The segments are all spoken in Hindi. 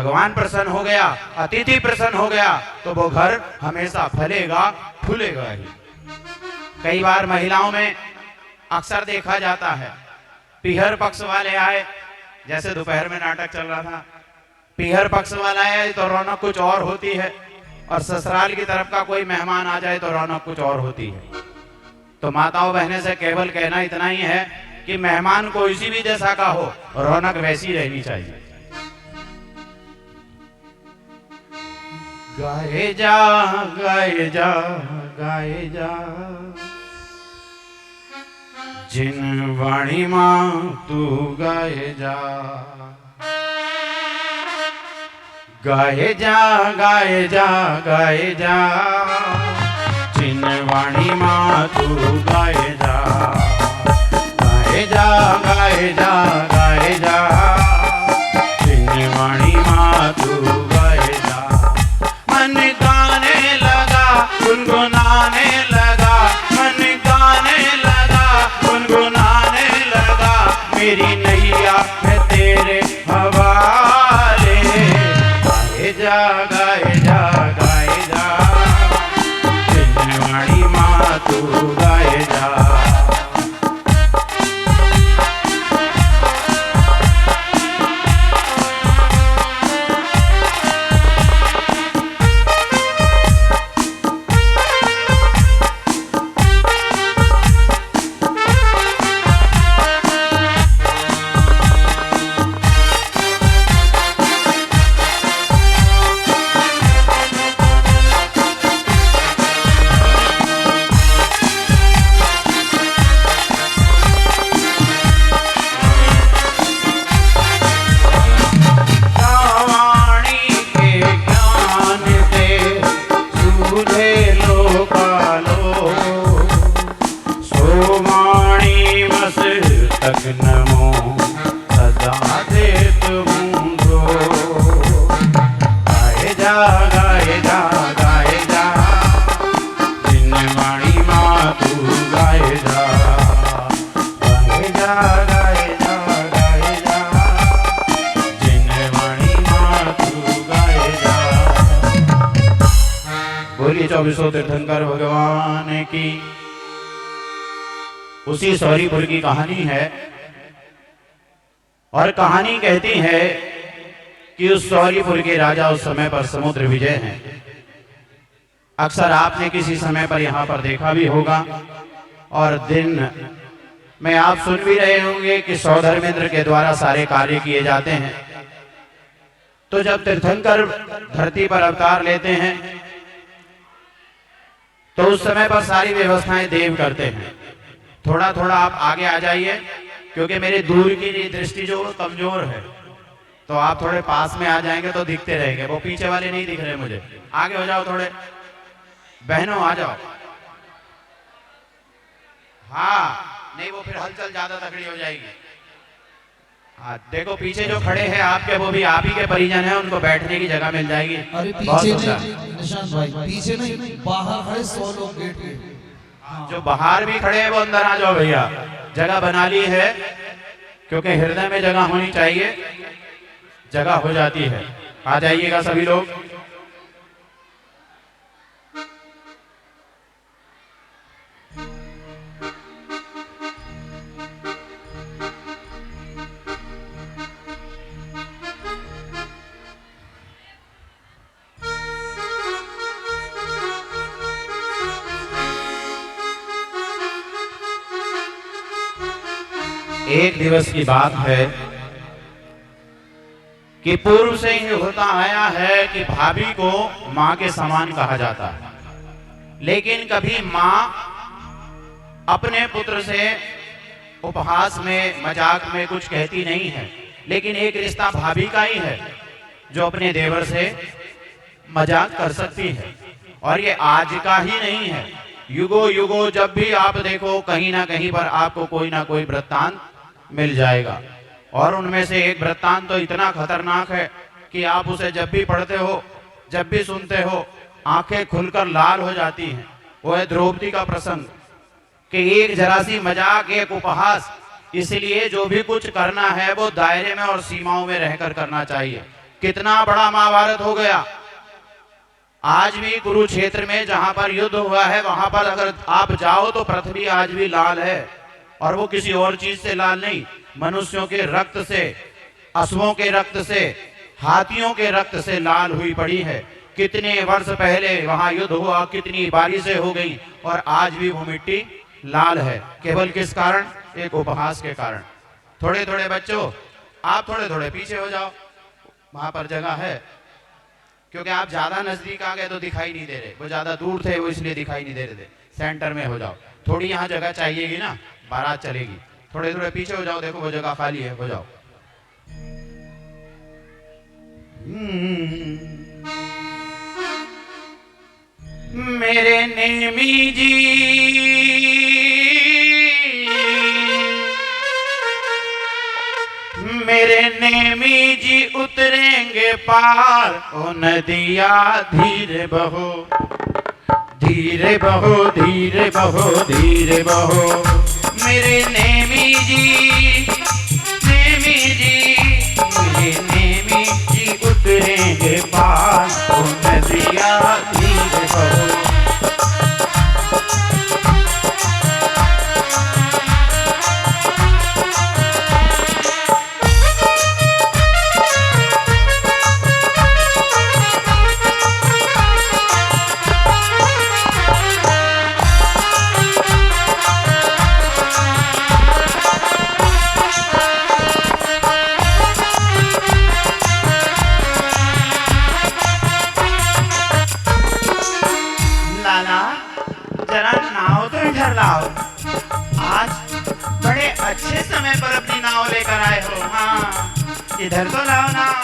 भगवान प्रसन्न हो गया, अतिथि प्रसन्न हो गया, तो वो घर हमेशा फलेगा फूलेगा ही। कई बार महिलाओं में अक्सर देखा जाता है, पीहर पक्ष वाले आए, जैसे दोपहर में नाटक चल रहा था, पीहर पक्ष वाला आए तो रौनक कुछ और होती है, और ससुराल की तरफ का कोई मेहमान आ जाए तो रौनक कुछ और होती है। तो माताओं बहने से केवल कहना इतना ही है कि मेहमान कोई सी भी जैसा का हो, रौनक वैसी रहनी चाहिए। गाए जा गाए जा गाए जा, जिन वाणी मां तू गाए जा। गाए जा गाए जा गाए जा, जिन वाणी मां तू गाए जा। गाए जा गाए जा गाए जा, जिन वाणी मां तू गाए जा। मन गाने लगा गुनगुनाने लगा, मन गाने लगा गुनगुनाने लगा, मेरी नैया है तेरे हवाले। गाए जा गाए जा गाए जा, जिन वाणी मां तू गाए जा। नमो सदा दे तुमको। गाए जा गाए जा गाए जा, जिन वाणी मां तू गाए जा। गाए जा गाए जा गाए जा, जिन वाणी मां तू गाए जा। बोलिए 2400 तीर्थंकर भगवान की। उसी सौरीपुर की कहानी है, और कहानी कहती है कि उस सौरीपुर के राजा उस समय पर समुद्र विजय हैं। अक्सर आपने किसी समय पर यहाँ पर देखा भी होगा, और दिन में आप सुन भी रहे होंगे कि सौधर्मेंद्र के द्वारा सारे कार्य किए जाते हैं। तो जब तीर्थंकर धरती पर अवतार लेते हैं तो उस समय पर सारी व्यवस्थाएं देव करते हैं। थोड़ा थोड़ा आप आगे आ जाइए, क्योंकि मेरे दूर की दृष्टि जो कमजोर है, तो आप थोड़े पास में आ जाएंगे तो दिखते रहेंगे। वो पीछे वाले नहीं दिख रहे मुझे, आगे हो जाओ थोड़े, बहनों आ जाओ। हाँ नहीं, वो फिर हलचल ज्यादा तगड़ी हो जाएगी। हाँ देखो, पीछे जो खड़े हैं आपके, वो भी आप ही के परिजन हैं, उनको बैठने की जगह मिल जाएगी। अरे पीछे नहीं निशांत भाई, पीछे नहीं, बाहर खड़े 100 लोग गेट पे। जो बाहर भी खड़े हैं वो अंदर आ जाओ भैया, जगह बना ली है, क्योंकि हृदय में जगह होनी चाहिए, जगह हो जाती है। आ जाइएगा सभी लोग। एक दिवस की बात है कि पूर्व से ही होता आया है कि भाभी को मां के समान कहा जाता है, लेकिन कभी मां अपने पुत्र से उपहास में मजाक में कुछ कहती नहीं है। लेकिन एक रिश्ता भाभी का ही है जो अपने देवर से मजाक कर सकती है, और ये आज का ही नहीं है, युगों युगों जब भी आप देखो कहीं ना कहीं पर आपको कोई ना कोई वृत्तांत मिल जाएगा। और उनमें से एक वृत्तांत तो इतना खतरनाक है कि आप उसे जब भी पढ़ते हो, जब भी सुनते हो, आंखें खुलकर लाल हो जाती हैं। वो है द्रौपदी का प्रसंग कि एक जरा सी मजाक, एक उपहास, इसलिए जो भी कुछ करना है वो दायरे में और सीमाओं में रहकर करना चाहिए। कितना बड़ा महाभारत हो गया। आज भी कुरुक्षेत्र में जहां पर युद्ध हुआ है वहां पर अगर आप जाओ तो पृथ्वी आज भी लाल है, और वो किसी और चीज से लाल नहीं, मनुष्यों के रक्त से, अश्वों के रक्त से, हाथियों के रक्त से लाल हुई पड़ी है। कितने वर्ष पहले वहां युद्ध हुआ, कितनी बारिशें हो गई, और आज भी वो मिट्टी लाल है। केवल किस कारण? एक उपहास के कारण। थोड़े थोड़े बच्चों, आप थोड़े थोड़े पीछे हो जाओ, वहां पर जगह है, क्योंकि आप ज्यादा नजदीक आ गए तो दिखाई नहीं दे रहे, वो ज्यादा दूर थे वो इसलिए दिखाई नहीं दे रहे थे। सेंटर में हो जाओ, थोड़ी यहाँ जगह चाहिएगी ना, बारात चलेगी। थोड़े थोड़े पीछे हो जाओ, देखो वो जगह खाली है, हो जाओ। मेरे नेमी जी मेरे नेमी जी उतरेंगे पार, ओ नदिया धीरे बहो, धीरे बहो, धीरे बहो, धीरे बहो। मेरे नेमी जी, नेमी जी, मेरे नेमी जी उतरेंगे पार, ओ नदिया धीरे बहो। जरा नाव तो इधर लाओ, आज बड़े अच्छे समय पर अपनी नाव लेकर आए हो। हाँ, इधर तो लाओ नाव।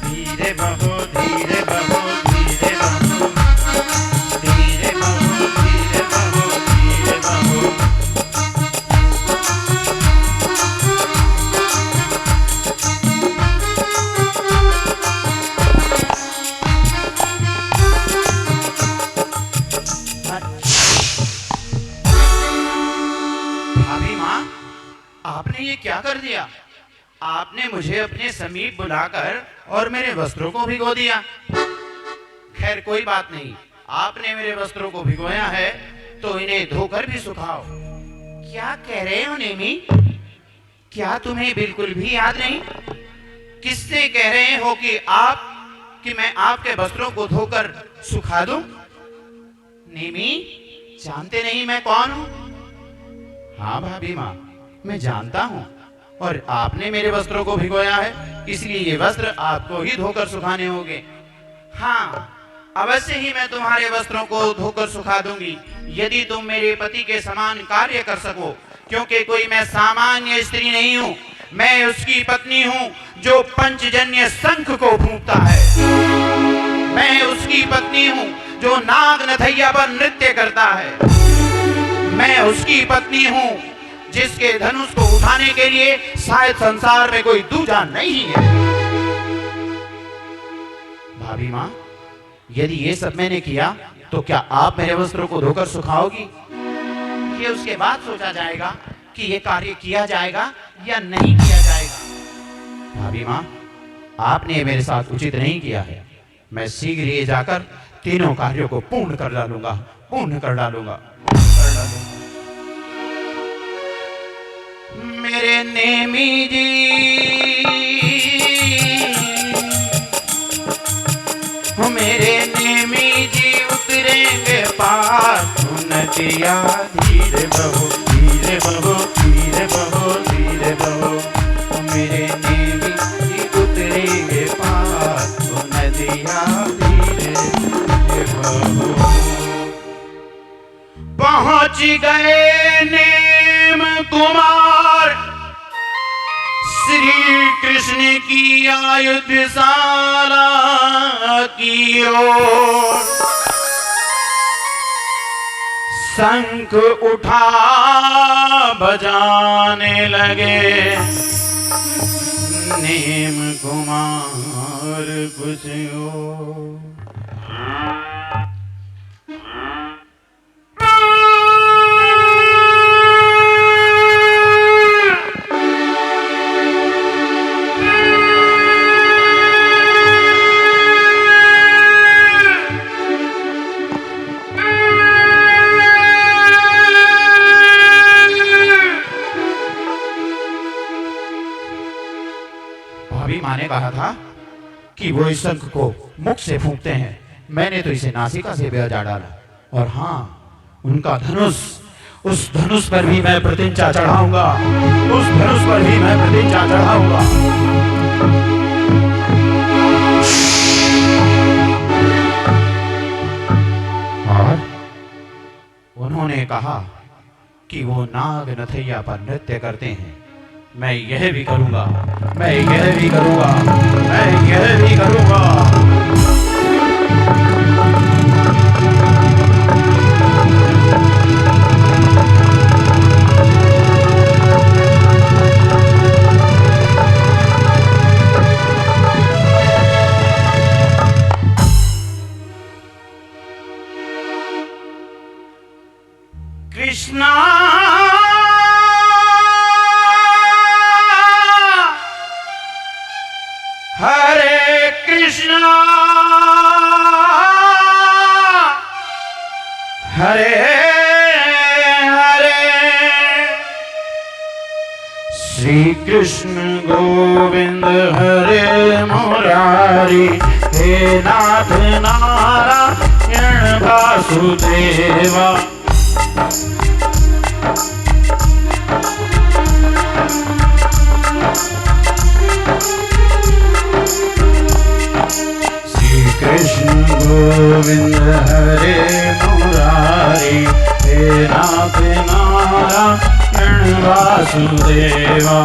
धीरे बहो, धीरे बहो, धीरे बहो, धीरे बहो, धीरे बहो, धीरे बहो। भाभी माँ, आपने ये क्या कर दिया? आपने मुझे अपने समीप बुलाकर और मेरे वस्त्रों को भिगो दिया। खैर कोई बात नहीं, आपने मेरे वस्त्रों को भिगोया है तो इन्हें धोकर भी सुखाओ। क्या कह रहे हो नेमी? क्या तुम्हें बिल्कुल भी याद नहीं? किससे कह रहे हो कि मैं आपके वस्त्रों को धोकर सुखा दूं? नेमी, जानते नहीं मैं कौन हूं? हाँ भाभी माँ, मैं जानता हूँ, और आपने मेरे वस्त्रों को भिगोया है, इसलिए ये वस्त्र आपको ही धोकर सुखाने होंगे। हाँ, अवश्य ही मैं तुम्हारे वस्त्रों को धोकर सुखा दूंगी, यदि तुम मेरे पति के समान कार्य कर सको, क्योंकि कोई मैं सामान्य स्त्री नहीं हूँ। मैं उसकी पत्नी हूँ जो पंचजन्य शंख को फूंकता है। मैं उसकी पत्नी हूँ जो नाग नथैया पर नृत्य करता है। मैं उसकी पत्नी हूँ जिसके धनुष को उठाने के लिए शायद संसार में कोई दूजा नहीं है। भाभी माँ, यदि ये सब मैंने किया तो क्या आप मेरे वस्त्रों को धोकर सुखाओगी? ये उसके बाद सोचा जाएगा कि ये कार्य किया जाएगा या नहीं किया जाएगा। भाभी माँ, आपने मेरे साथ उचित नहीं किया है। मैं शीघ्र ही जाकर तीनों कार्यों को पूर्ण कर डालूंगा, पूर्ण कर डालूंगा। मेरे नेमी जी, मेरे नेमी जी उतरेंगे पार, नदिया धीरे बहो, धीरे बहो, धीरे बहो, धीरे बहो। मेरे नेमी जी उतरेंगे पार, नदिया धीरे बहो। पहुंच गए नेम कुमार श्री कृष्ण की आयुधशाला की ओर। शंख उठा बजाने लगे, नेम कुमार कुछ और। कहा था कि वो इस शंख को मुख से फूंकते हैं, मैंने तो इसे नासिका से बजा डाला। और हाँ, उनका धनुष, उस धनुष पर भी मैं प्रतिज्ञा चढ़ाऊंगा, उस धनुष पर भी मैं प्रतिज्ञा चढ़ाऊंगा। और उन्होंने कहा कि वो नाग नथैया पर नृत्य करते हैं, मैं यह भी करूंगा, मैं यह भी करूंगा, मैं यह भी करूंगा। कृष्णा हरे कृष्णा हरे हरे श्री कृष्ण गोविंद हरे मुरारी, हे नाथ नारायण वासुदेवा। कृष्ण गोविंद हरे मुरारी, हे नाथ नारायण वासुदेवा।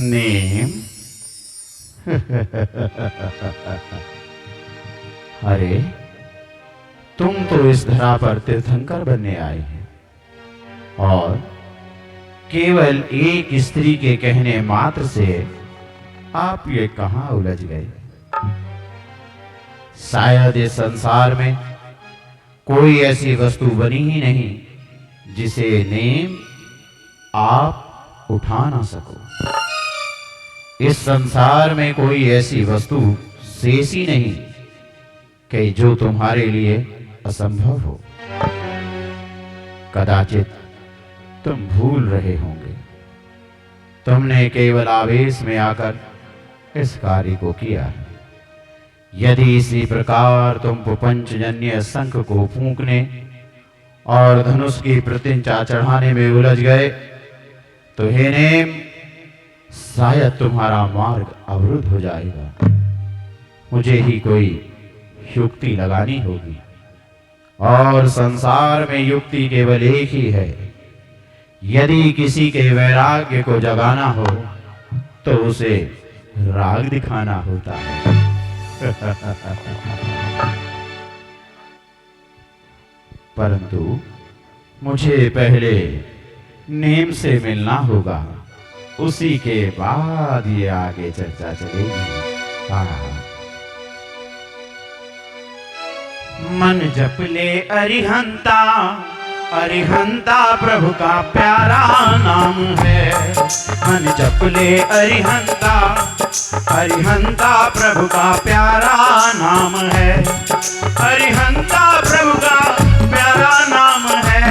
नेम अरे तुम तो इस धरा पर तीर्थंकर बनने आए हैं और केवल एक स्त्री के कहने मात्र से आप ये कहां उलझ गए? शायद इस संसार में कोई ऐसी वस्तु बनी ही नहीं जिसे नेम आप उठा ना सको। इस संसार में कोई ऐसी वस्तु शेष ही नहीं कि जो तुम्हारे लिए असंभव हो। कदाचित तुम भूल रहे होंगे, तुमने केवल आवेश में आकर इस कार्य को किया है। यदि इसी प्रकार तुम पंचजन्य शंख को फूंकने और धनुष की प्रतिज्ञा चढ़ाने में उलझ गए तो हे नेम, शायद तुम्हारा मार्ग अवरुद्ध हो जाएगा। मुझे ही कोई युक्ति लगानी होगी और संसार में युक्ति केवल एक ही है। यदि किसी के वैराग्य को जगाना हो तो उसे राग दिखाना होता है। परंतु मुझे पहले नेम से मिलना होगा, उसी के बाद ये आगे चर्चा चलेगी। हाँ, मन जप ले अरिहंता, अरिहंता प्रभु का प्यारा नाम है। मन जप ले अरिहंता, अरिहंता प्रभु का प्यारा नाम है। अरिहंता प्रभु का प्यारा नाम है,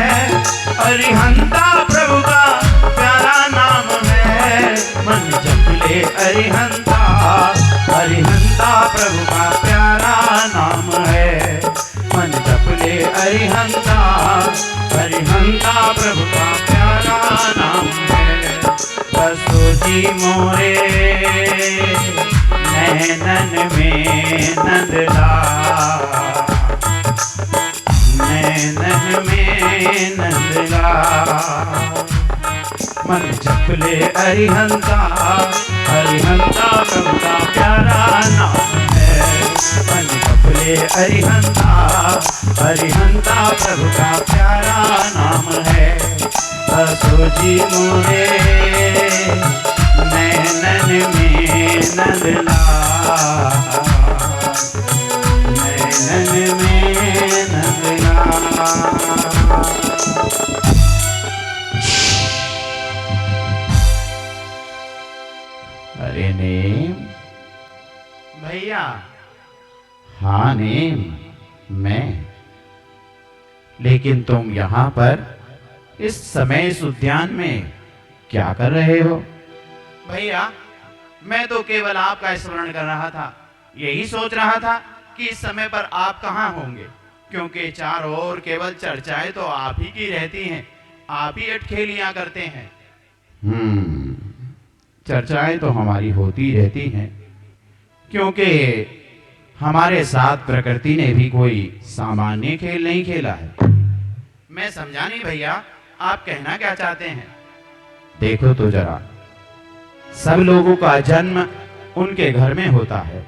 अरिहंता प्रभु का प्यारा नाम है। मन जप ले अरिहंता, अरिहंता प्रभु का प्यारा नाम है। मन जप ले अरिहंता, अरिहंता प्रभु का प्यारा नाम है। बसो जी मोरे नैनन में नंदला, नैनन में नंदला। मन जप ले अरिहंता, अरिहंता प्रभु का प्यारा नाम है। मन जप ले अरिहंता, अरिहंता प्रभु का प्यारा नाम है। बसो जी मोरे नैनन में नंदला, नैनन में नंदला। अरे नेम भैया, हाँ नेम, लेकिन तुम यहाँ पर इस समय इस उद्यान में क्या कर रहे हो? भैया, मैं तो केवल आपका स्मरण कर रहा था। यही सोच रहा था कि इस समय पर आप कहाँ होंगे, क्योंकि चारों ओर केवल चर्चाएं तो आप ही की रहती हैं, आप ही अटखेलियां करते हैं। चर्चाएं तो हमारी होती रहती हैं, क्योंकि हमारे साथ प्रकृति ने भी कोई सामान्य खेल नहीं खेला है। मैं समझा नहीं भैया, आप कहना क्या चाहते हैं? देखो तो जरा, सब लोगों का जन्म उनके घर में होता है,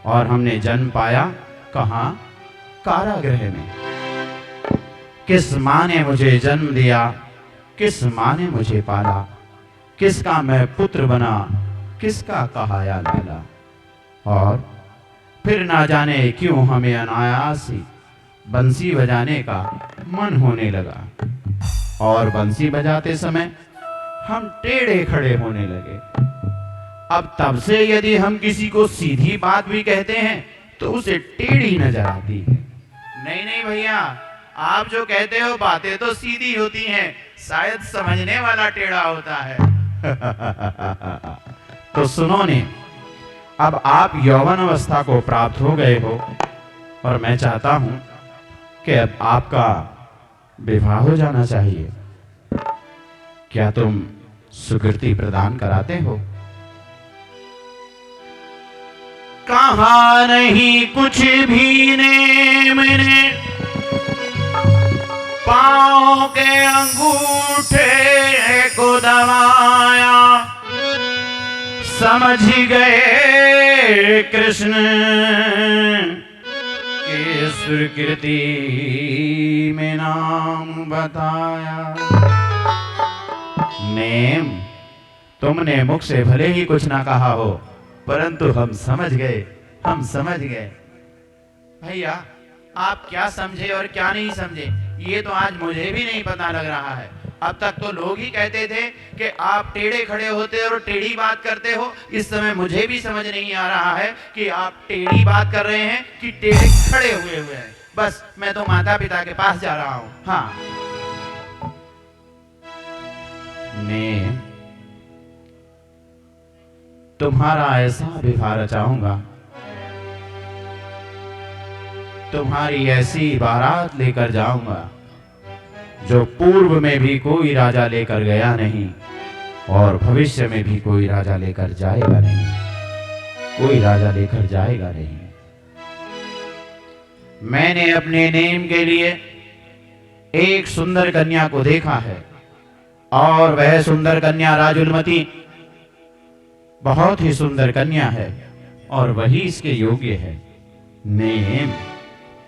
और हमने जन्म पाया कहाँ? कारागृह में। किस माँ ने मुझे जन्म दिया, किस माँ ने मुझे पाला, किसका मैं पुत्र बना, किसका कहाया लाला, और फिर ना जाने क्यों हमें अनायास ही बंसी बजाने का मन होने लगा, और बंसी बजाते समय हम टेढ़े खड़े होने लगे। अब तब से यदि हम किसी को सीधी बात भी कहते हैं तो उसे टेढ़ी नजर आती है। नहीं नहीं भैया, आप जो कहते हो बातें तो सीधी होती हैं, शायद समझने वाला टेढ़ा होता है। तो सुनो ने, अब आप यौवन अवस्था को प्राप्त हो गए हो, और मैं चाहता हूं कि अब आपका विवाह हो जाना चाहिए। क्या तुम सुकृति प्रदान कराते हो? कहा नहीं कुछ भी नेम ने, पाँव के अंगूठे को दबाया, समझ गए कृष्ण के सुकृति में नाम बताया। नेम, तुमने मुख से भले ही कुछ ना कहा हो, परंतु हम समझ गए, हम समझ गए। भैया, आप क्या समझे और क्या नहीं समझे, ये तो आज मुझे भी नहीं पता लग रहा है। अब तक तो लोग ही कहते थे कि आप टेढ़े खड़े होते और टेढ़ी बात करते हो। इस समय मुझे भी समझ नहीं आ रहा है कि आप टेढ़ी बात कर रहे हैं कि टेढ़े खड़े हुए हैं। बस मैं तो माता पिता के पास जा रहा हूं। हाँ, मैं तुम्हारा ऐसा विवाह रचाऊंगा, तुम्हारी ऐसी बारात लेकर जाऊंगा जो पूर्व में भी कोई राजा लेकर गया नहीं, और भविष्य में भी कोई राजा लेकर जाएगा नहीं, कोई राजा लेकर जाएगा नहीं। मैंने अपने नेम के लिए एक सुंदर कन्या को देखा है, और वह सुंदर कन्या राजुलमती बहुत ही सुंदर कन्या है, और वही इसके योग्य है। नेम,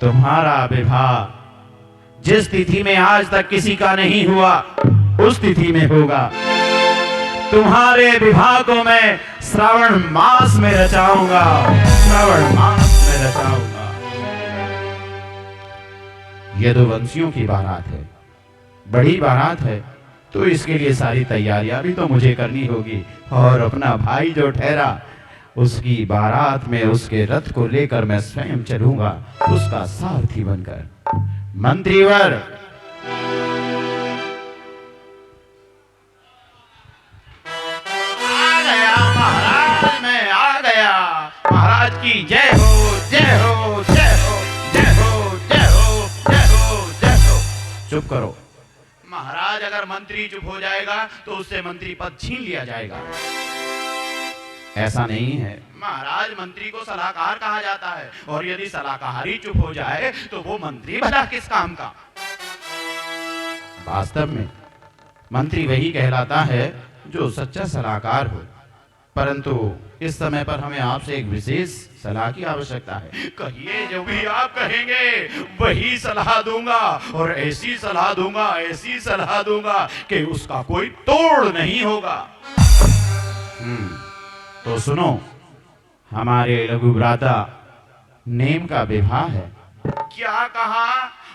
तुम्हारा विवाह जिस तिथि में आज तक किसी का नहीं हुआ, उस तिथि में होगा। तुम्हारे विवाह को मैं श्रावण मास में रचाऊंगा, श्रावण मास में रचाऊंगा। यदुवंशियों की बारात है, बड़ी बारात है, तो इसके लिए सारी तैयारियां भी तो मुझे करनी होगी, और अपना भाई जो ठहरा उसकी बारात में उसके रथ को लेकर मैं स्वयं चलूंगा, उसका सारथी बनकर। मंत्रीवर, आ गया महाराज, मैं आ गया। महाराज की जय हो, जय हो, जय हो, जय हो, जय हो, जय हो, जय हो। चुप करो महाराज, अगर मंत्री चुप हो जाएगा तो उससे मंत्री पद छीन लिया जाएगा। ऐसा नहीं है महाराज, मंत्री को सलाहकार कहा जाता है, और यदि सलाहकार ही चुप हो जाए तो वो मंत्री भला किस काम का? वास्तव में मंत्री वही कहलाता है जो सच्चा सलाहकार हो, परंतु इस समय पर हमें आपसे एक विशेष सलाह की आवश्यकता है। कहिए, जो भी आप कहेंगे वही सलाह दूंगा, और ऐसी सलाह दूंगा, ऐसी सलाह दूंगा कि उसका कोई तोड़ नहीं होगा। तो सुनो, हमारे लघु भ्राता नेम का विवाह है। क्या कहा?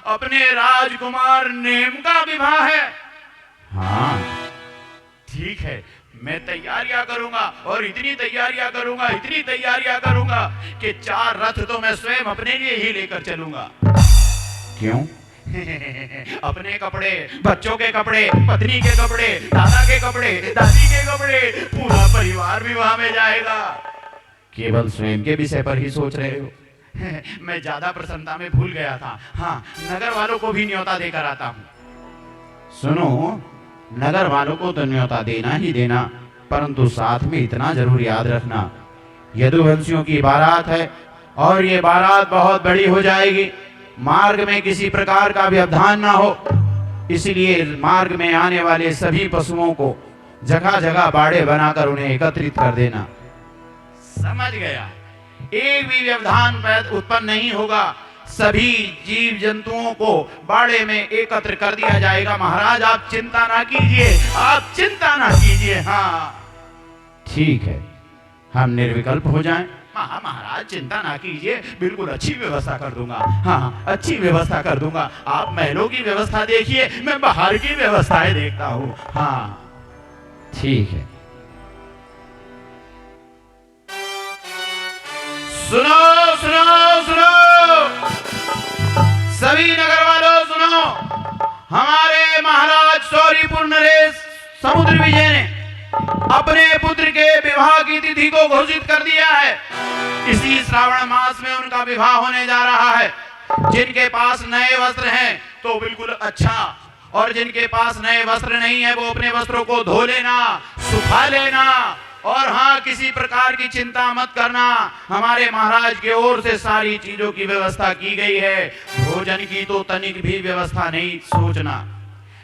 अपने राजकुमार नेम का विवाह है? हाँ, ठीक है, मैं तैयारियां करूंगा, और इतनी तैयारियां करूंगा, इतनी तैयारियां करूंगा कि 4 रथ तो मैं स्वयं अपने लिए ही लेकर चलूंगा। क्यों? अपने कपड़े, बच्चों के कपड़े, पत्नी के कपड़े, दादा के कपड़े, दादी के कपड़े, पूरा परिवार भी वहां में जाएगा। केवल स्वयं के विषय पर ही सोच रहे हो। मैं ज्यादा प्रसन्नता में भूल गया था। हाँ, नगर वालों को भी न्योता देकर आता हूँ। सुनो, नगर वालों को तो न्योता देना ही देना, परंतु साथ में इतना जरूर याद रखना, यदुवंशियों की बारात है और ये बारात बहुत बड़ी हो जाएगी। मार्ग में किसी प्रकार का व्यवधान ना हो, इसलिए मार्ग में आने वाले सभी पशुओं को जगह जगह बाड़े बनाकर उन्हें एकत्रित कर देना। समझ गया? एक भी व्यवधान उत्पन्न नहीं होगा, सभी जीव जंतुओं को बाड़े में एकत्र कर दिया जाएगा। महाराज आप चिंता ना कीजिए, आप चिंता ना कीजिए। हाँ ठीक है, हम निर्विकल्प हो जाएं। महाराज चिंता ना कीजिए, बिल्कुल अच्छी व्यवस्था कर दूंगा। हाँ, अच्छी व्यवस्था कर दूंगा। आप महलों की व्यवस्था देखिए, मैं बाहर की व्यवस्थाएं देखता हूँ। हाँ ठीक है। सुनो सुनो सुनो, सभी नगर वालों सुनो, हमारे महाराज शौरीपुर नरेश समुद्र विजय ने अपने पुत्र के विवाह की तिथि को घोषित कर दिया है। इसी श्रावण मास में उनका विवाह होने जा रहा है। जिनके पास नए वस्त्र हैं तो बिल्कुल अच्छा, और जिनके पास नए वस्त्र नहीं है वो अपने वस्त्रों को धो लेना, सुखा लेना। और हाँ, किसी प्रकार की चिंता मत करना, हमारे महाराज की ओर से सारी चीजों की व्यवस्था की गई है। भोजन की तो तनिक भी व्यवस्था नहीं सोचना।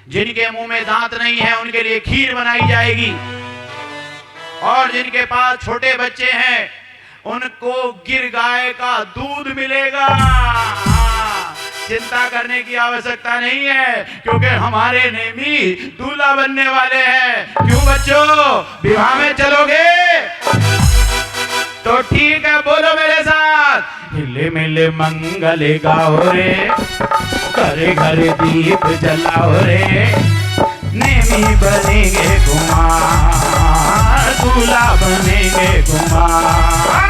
जिनके मुंह में दांत नहीं है उनके लिए खीर बनाई जाएगी, और जिनके पास छोटे बच्चे हैं उनको गिर गाय का दूध मिलेगा। चिंता करने की आवश्यकता नहीं है, क्योंकि हमारे नेमी दूल्हा बनने वाले हैं। क्यों बच्चों, विवाह में चलोगे? तो ठीक है, बोलो मेरे साथ, हिले मिले मंगल गाओ रे, घरे घरे दीप जलाओ रे, नेमी बनेंगे कुमार, दूल्हा बनेंगे कुमार।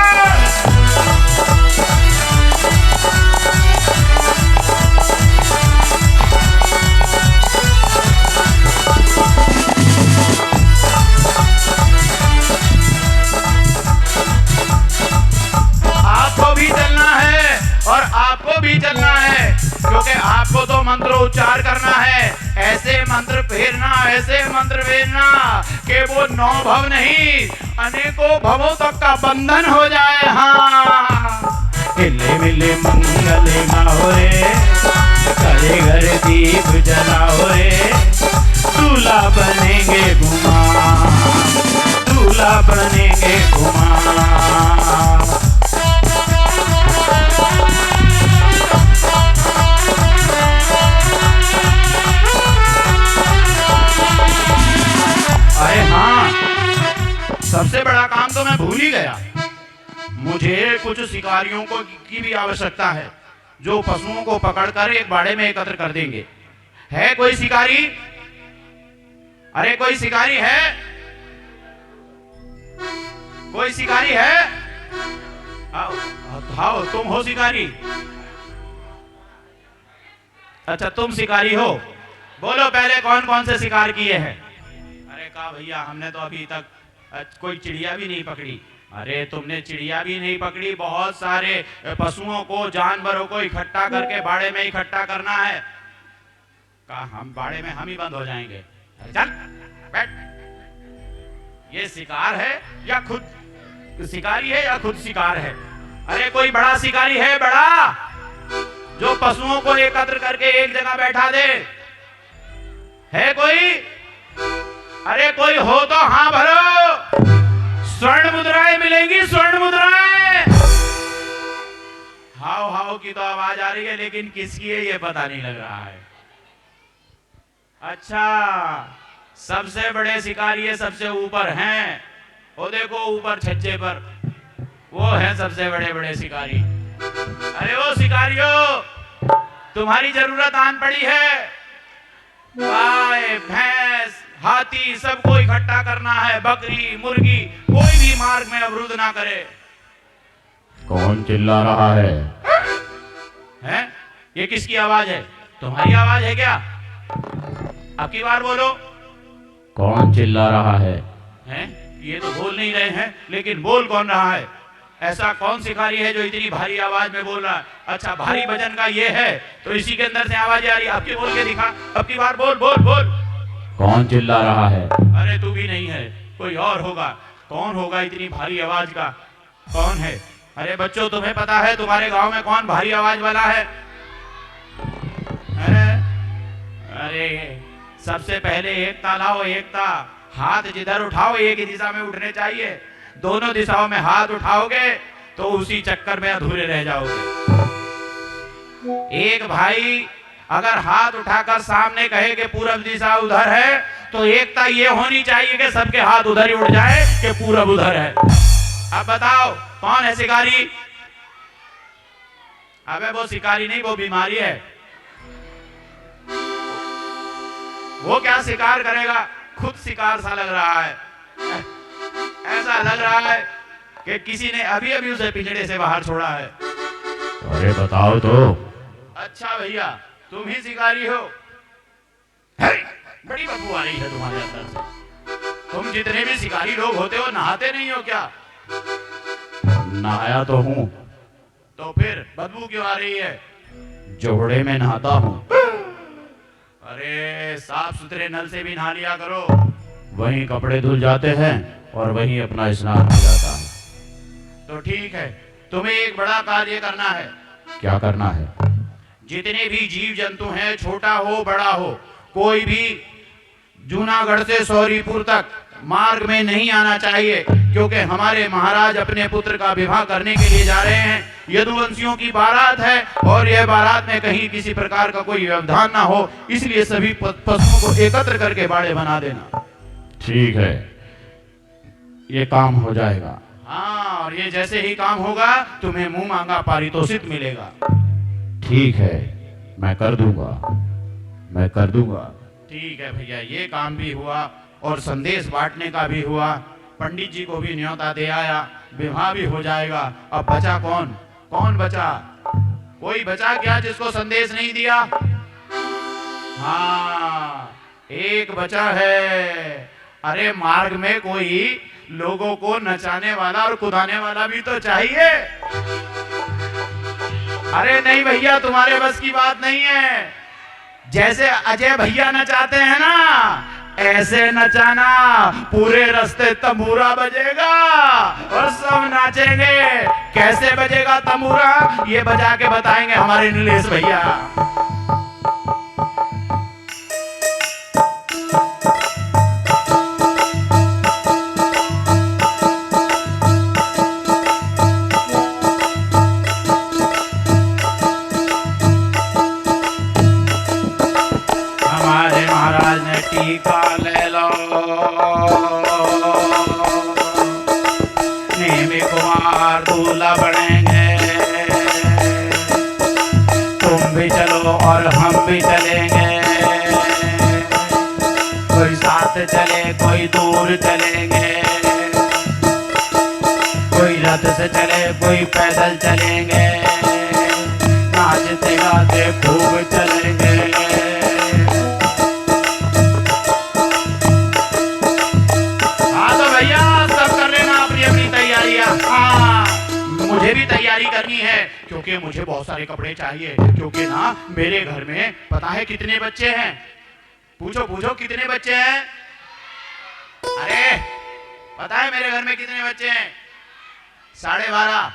आपको भी चलना है और आपको भी चलना है, क्योंकि आपको तो मंत्र उच्चार करना है। ऐसे मंत्र फेरना, ऐसे मंत्र फेरना कि वो 9 भव नहीं, अनेकों भवों तक का बंधन हो जाए। हाँ, हिले मिले मंगल गाओ रे, घरे घरे दीप जलाओ रे, दूल्हा बनेंगे कुमार, दूल्हा बनेंगे कुमार। अरे हाँ, सबसे बड़ा काम तो मैं भूल ही गया। मुझे कुछ शिकारियों को की भी आवश्यकता है, जो पशुओं को पकड़कर एक बाड़े में एकत्र कर देंगे। है कोई शिकारी? अरे कोई शिकारी है? कोई शिकारी है? आओ, तुम हो शिकारी? अच्छा, तुम शिकारी हो। बोलो पहले कौन कौन से शिकार किए हैं? अरे कहा भैया, हमने तो अभी तक कोई चिड़िया भी नहीं पकड़ी। अरे तुमने चिड़िया भी नहीं पकड़ी, बहुत सारे पशुओं को, जानवरों को इकट्ठा करके बाड़े में इकट्ठा करना है। कहा हम बाड़े में हम ही बंद हो जाएंगे। चल बैठ। ये शिकार है या खुद शिकारी है या खुद शिकार है? अरे कोई बड़ा शिकारी है, बड़ा, जो पशुओं को एकत्र करके एक जगह बैठा दे? है कोई? अरे कोई हो तो हाँ भरो। स्वर्ण मुद्राएं मिलेंगी, स्वर्ण मुद्राएं। हाव हाव की तो आवाज आ रही है, लेकिन किसकी है ये पता नहीं लग रहा है। अच्छा, सबसे बड़े शिकारी ये सबसे ऊपर हैं। वो देखो ऊपर छज्जे पर, वो हैं सबसे बड़े बड़े शिकारी। अरे वो शिकारियों, तुम्हारी जरूरत आन पड़ी है। गाय, भैंस, हाथी सबको इकट्ठा करना है, बकरी, मुर्गी, कोई भी मार्ग में अवरुद्ध ना करे। कौन चिल्ला रहा है? हैं? ये किसकी आवाज है? तुम्हारी आवाज है क्या? अब की बार बोलो। कौन चिल्ला रहा है? हैं? ये तो बोल नहीं रहे हैं, लेकिन बोल कौन रहा है? ऐसा कौन शिकारी है जो इतनी भारी आवाज में बोल रहा है? अच्छा, भारी वजन का ये है तो इसी के अंदर से आवाज आ रही है। अब की बोल के दिखा, अब की बार बोल बोल बोल। कौन चिल्ला रहा है? अरे तू भी नहीं है, कोई और होगा। कौन होगा इतनी भारी आवाज का? कौन है? अरे बच्चों, तुम्हें पता है तुम्हारे गांव में कौन भारी आवाज वाला है? अरे सबसे पहले एकता लाओ, एकता। हाथ जिधर उठाओ एक ही दिशा में उठने चाहिए। दोनों दिशाओं में हाथ उठाओगे तो उसी चक्कर में अधूरे रह जाओगे। एक भाई अगर हाथ उठाकर सामने कहे कि पूरब दिशा उधर है, तो एकता ये होनी चाहिए कि सबके हाथ उधर ही उठ जाए कि पूरब उधर है। अब बताओ कौन है शिकारी? अबे वो शिकारी नहीं, वो बीमारी है। वो क्या शिकार करेगा? खुद शिकार सा लग रहा है। ऐसा लग रहा है कि किसी ने अभी अभी उसे पिंजड़े से बाहर छोड़ा है। अरे बताओ तो। अच्छा भैया, तुम ही शिकारी हो? है, बड़ी बदबू आ रही है तुम्हारे अंदर से। तुम जितने भी शिकारी लोग होते हो नहाते नहीं हो क्या? नहाया तो हूँ। तो फिर बदबू क्यों आ रही है? जोड़े में नहाता हूँ। अरे साफ सुथरे नल से भी नहा लिया करो। वहीं कपड़े धुल जाते हैं और वहीं अपना स्नान हो जाता है। तो ठीक है, तुम्हें एक बड़ा कार्य करना है। क्या करना है? जितने भी जीव जंतु हैं, छोटा हो बड़ा हो, कोई भी जूनागढ़ से सौरीपुर तक मार्ग में नहीं आना चाहिए, क्योंकि हमारे महाराज अपने पुत्र का विवाह करने के लिए जा रहे हैं। यदुवंशियों की बारात है और यह बारात में कहीं किसी प्रकार का कोई व्यवधान ना हो, इसलिए सभी पशुओं को एकत्र करके बाड़े बना देना। ठीक है, ये काम हो जाएगा। हाँ, और ये जैसे ही काम होगा तुम्हें मुंह मांगा पारितोषिक मिलेगा। ठीक है, मैं कर दूंगा, मैं कर दूंगा। ठीक है भैया, ये काम भी हुआ और संदेश बांटने का भी हुआ। पंडित जी को भी न्योता दे आया, विवाह भी हो जाएगा। अब बचा कौन? कौन बचा? कोई बचा क्या जिसको संदेश नहीं दिया? हाँ, एक बचा है। अरे मार्ग में कोई लोगों को नचाने वाला और कुदाने वाला भी तो चाहिए। अरे नहीं भैया, तुम्हारे बस की बात नहीं है। जैसे अजय भैया नचाते हैं ना, ऐसे नचाना। पूरे रास्ते तंबूरा बजेगा और सब नाचेंगे। कैसे बजेगा तंबूरा, ये बजा के बताएंगे हमारे नीलेश भैया। हमारे महाराज ने टीका ले लो, नेमी कुमार दूल्हा बनेंगे। तुम भी चलो और हम भी चलेंगे। कोई साथ चले, कोई दूर चलेंगे। कोई रथ से चले, कोई पैदल चलेंगे। नाचते गाते खूब चलेंगे। मुझे भी तैयारी करनी है, क्योंकि मुझे बहुत सारे कपड़े चाहिए। क्योंकि ना मेरे घर में पता है कितने बच्चे हैं? पूछो पूछो कितने बच्चे हैं? अरे पता है मेरे घर में कितने बच्चे हैं? 12.5।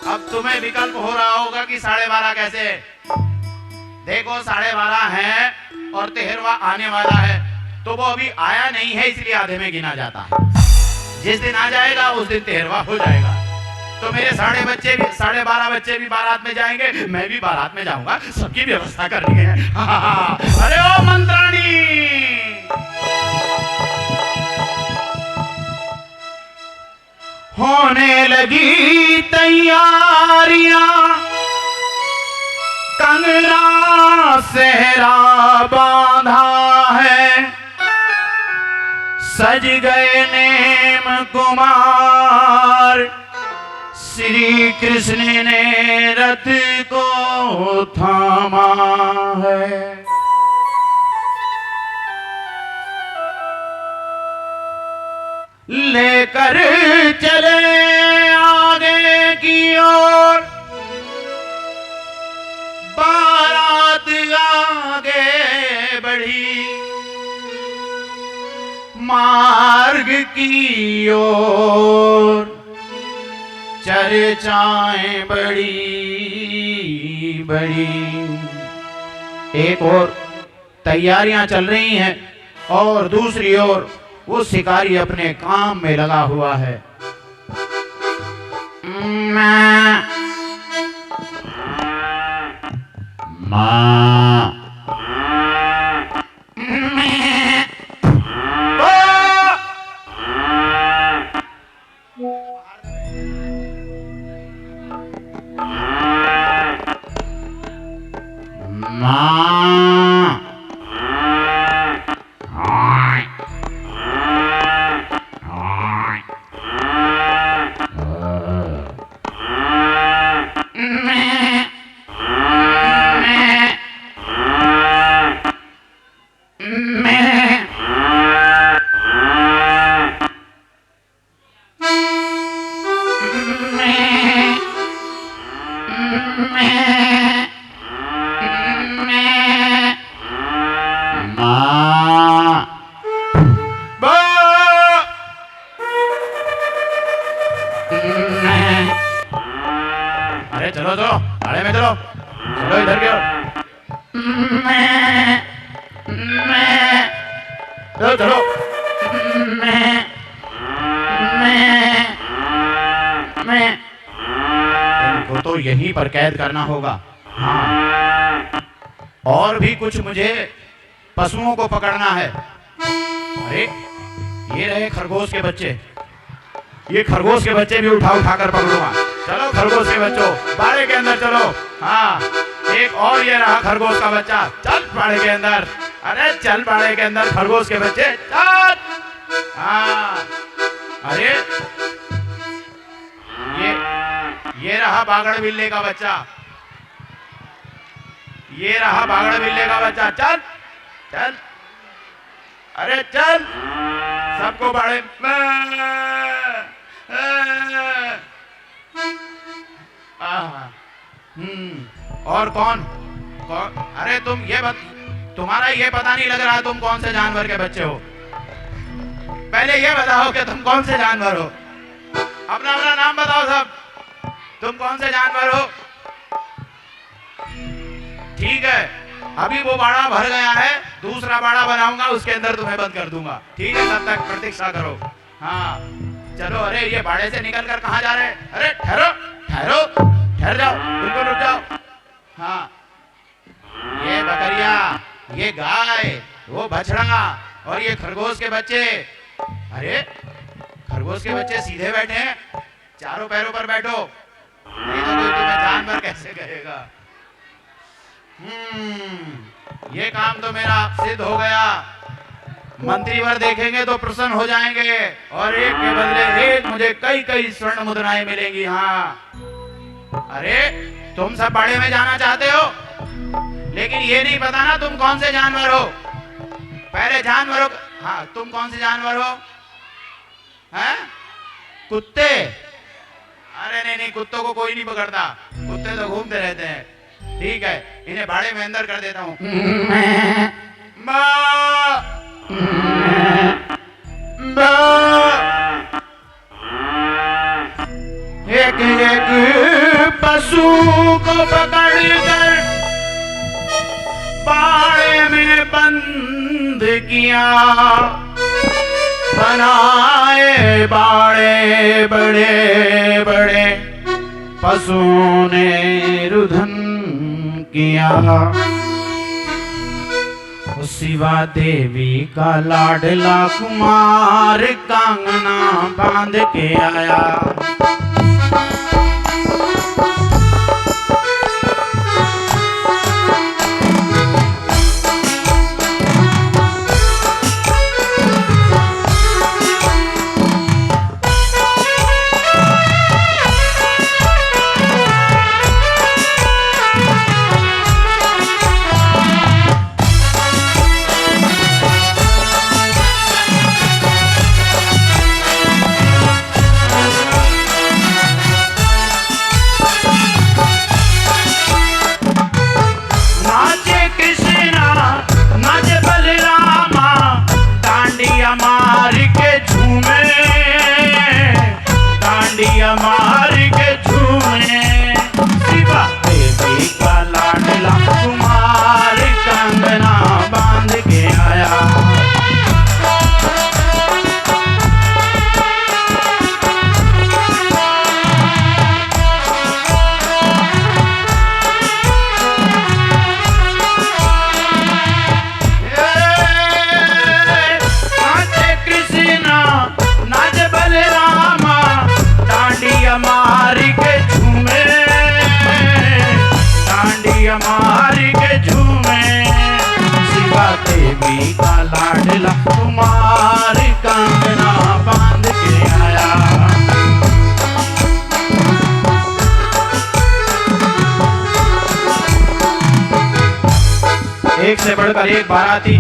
अब तुम्हें विकल्प हो रहा होगा कि 12.5 कैसे? देखो 12.5 है और 13वां आने वाला है, तो वो अभी आया नहीं है, इसलिए आधे में गिना जाता है। जिस दिन आ जाएगा उस दिन 13वां हो जाएगा। तो मेरे 12.5 बच्चे भी बारात में जाएंगे, मैं भी बारात में जाऊंगा। सबकी व्यवस्था करनी है। अरे ओ मंत्राणी, होने लगी तैयारियां, कंगना सेहरा बांधा है। सज गए नेम कुमार, श्री कृष्ण ने रथ को थामा है। लेकर चले आगे की ओर, बारात आगे बढ़ी, मार्ग की ओर चर्चाएं बड़ी बड़ी। एक और तैयारियां चल रही हैं और दूसरी ओर वो शिकारी अपने काम में लगा हुआ है। माँ अरे चलो चलो भाड़े में चलो, चलो इधर के चलो चलो। इनको तो यहीं पर कैद करना होगा। हाँ, और भी कुछ मुझे पशुओं को पकड़ना है। अरे ये रहे खरगोश के बच्चे, ये खरगोश के बच्चे भी उठा उठा कर पकड़ूंगा। चलो खरगोश के बच्चों बाड़े के अंदर चलो। हाँ, एक और ये रहा खरगोश का बच्चा, चल बाड़े के अंदर। अरे चल बाड़े के अंदर खरगोश के बच्चे चल। हाँ, अरे ये रहा बागड़ बिल्ले का बच्चा, ये रहा बागड़ बिल्ले का बच्चा, चल चल। अरे चल, सबको बाड़े और कौन कौन? अरे तुम तुम्हारा ये पता नहीं लग रहा तुम कौन से जानवर के बच्चे हो। पहले ये बताओ कि तुम कौन से जानवर हो। अपना अपना नाम बताओ सब, तुम कौन से जानवर हो। ठीक है, अभी वो बाड़ा भर गया है, दूसरा बाड़ा बनाऊंगा, उसके अंदर तुम्हें बंद कर दूंगा। ठीक है, तब तक प्रतीक्षा करो। हाँ चलो। अरे ये बाड़े से निकल कर कहाँ जा रहे हैं? अरे ठहरो ठहरो, ठहर जाओ, बिल्कुल रुक जाओ। हाँ, ये बकरिया, ये गाय, वो बछड़ा और ये खरगोश के बच्चे। अरे खरगोश के बच्चे सीधे बैठे हैं, चारों पैरों पर बैठो, नहीं तो कोई तुम्हें जानवर कैसे कहेगा। ये काम तो मेरा सिद्ध हो गया। मंत्रीवर देखेंगे तो प्रसन्न हो जाएंगे और एक के बदले एक मुझे कई कई स्वर्ण मुद्राएं मिलेंगी। हाँ, अरे तुम सब बाड़े में जाना चाहते हो, लेकिन ये नहीं पता ना तुम कौन से जानवर हो। पहले जानवरों, हाँ तुम कौन से जानवर हो? हैं? कुत्ते? अरे नहीं नहीं, कुत्तों को कोई नहीं पकड़ता, कुत्ते तो घूमते रहते हैं। ठीक है, इन्हें बाड़े में अंदर कर देता हूँ। एक एक पशु को पकड़कर बाड़े में बंद किया, बनाए बाड़े बड़े बड़े, पशुओं ने रुदन किया। शिवा देवी का लाडला कुमार कांगना बांध के आया। मारी के झूमे, सीता देवी का लाडला तुम्हारी कंगना बांध के आया। एक से बढ़कर एक बाराती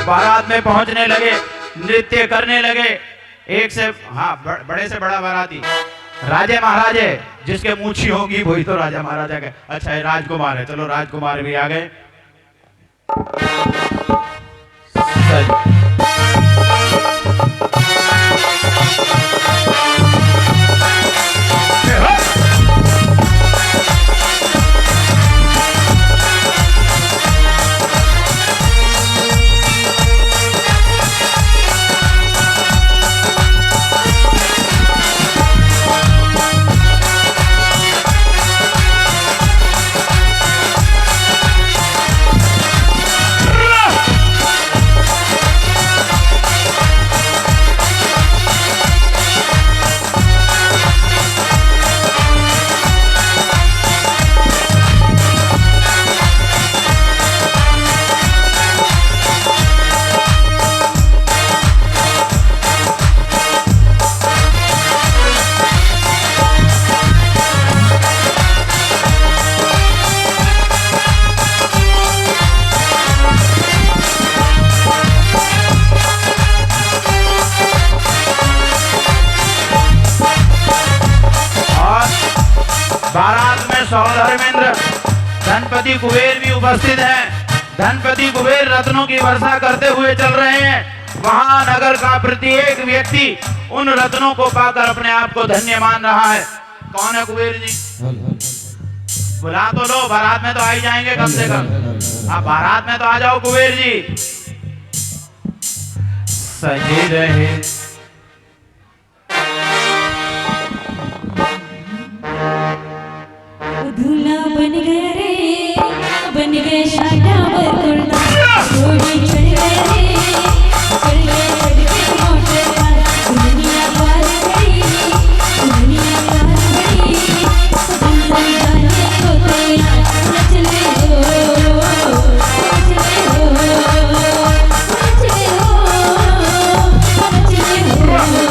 बारात में पहुंचने लगे, नृत्य करने लगे। एक से बड़े से बड़ा बाराती राजे महाराजे, जिसके मूछी होगी वही तो राजा महाराजा के। अच्छा ये राजकुमार है, चलो राजकुमार भी आ गए। बारात में धर्मेंद्र धनपति कुबेर भी उपस्थित हैं। धनपति कुबेर रत्नों की वर्षा करते हुए चल रहे हैं। वहां नगर का प्रत्येक व्यक्ति उन रत्नों को पाकर अपने आप को धन्य मान रहा है। कौन है कुबेर जी? बुला तो लो, बारात में तो आ ही जाएंगे कम से कम। आप बारात में तो आ जाओ कुबेर जी। सजे रहे दूल्हा बन गया रे, बन गए शाटा बरकुर्दा, घोड़ी चढ़ गए रे, चढ़ के मोटर पर, दुनिया पार गई, दुनिया पार गई, तुम जाने को तैयार, नच ले हो, नच ले हो, नच ले हो, नच ले हो।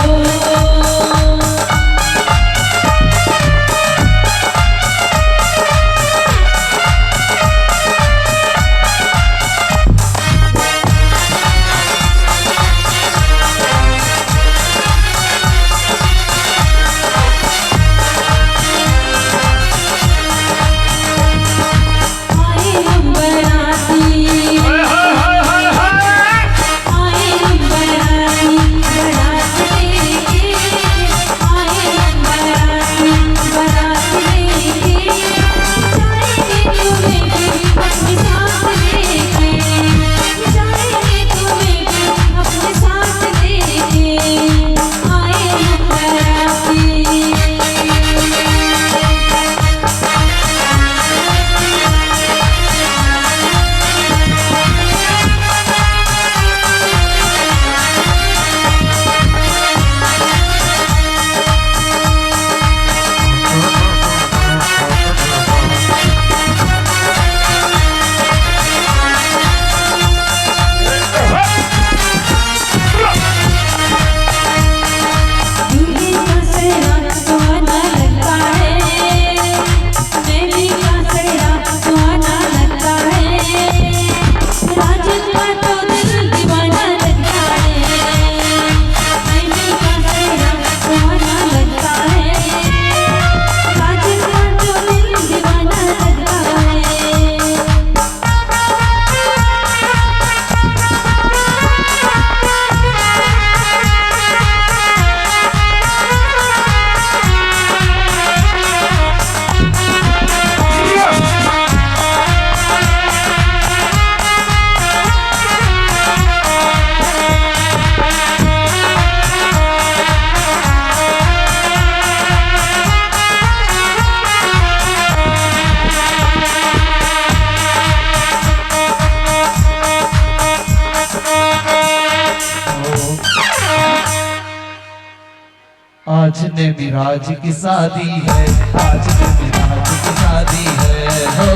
आज ने मिराज की शादी है, आज ने मिराज की शादी है, हो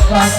पाक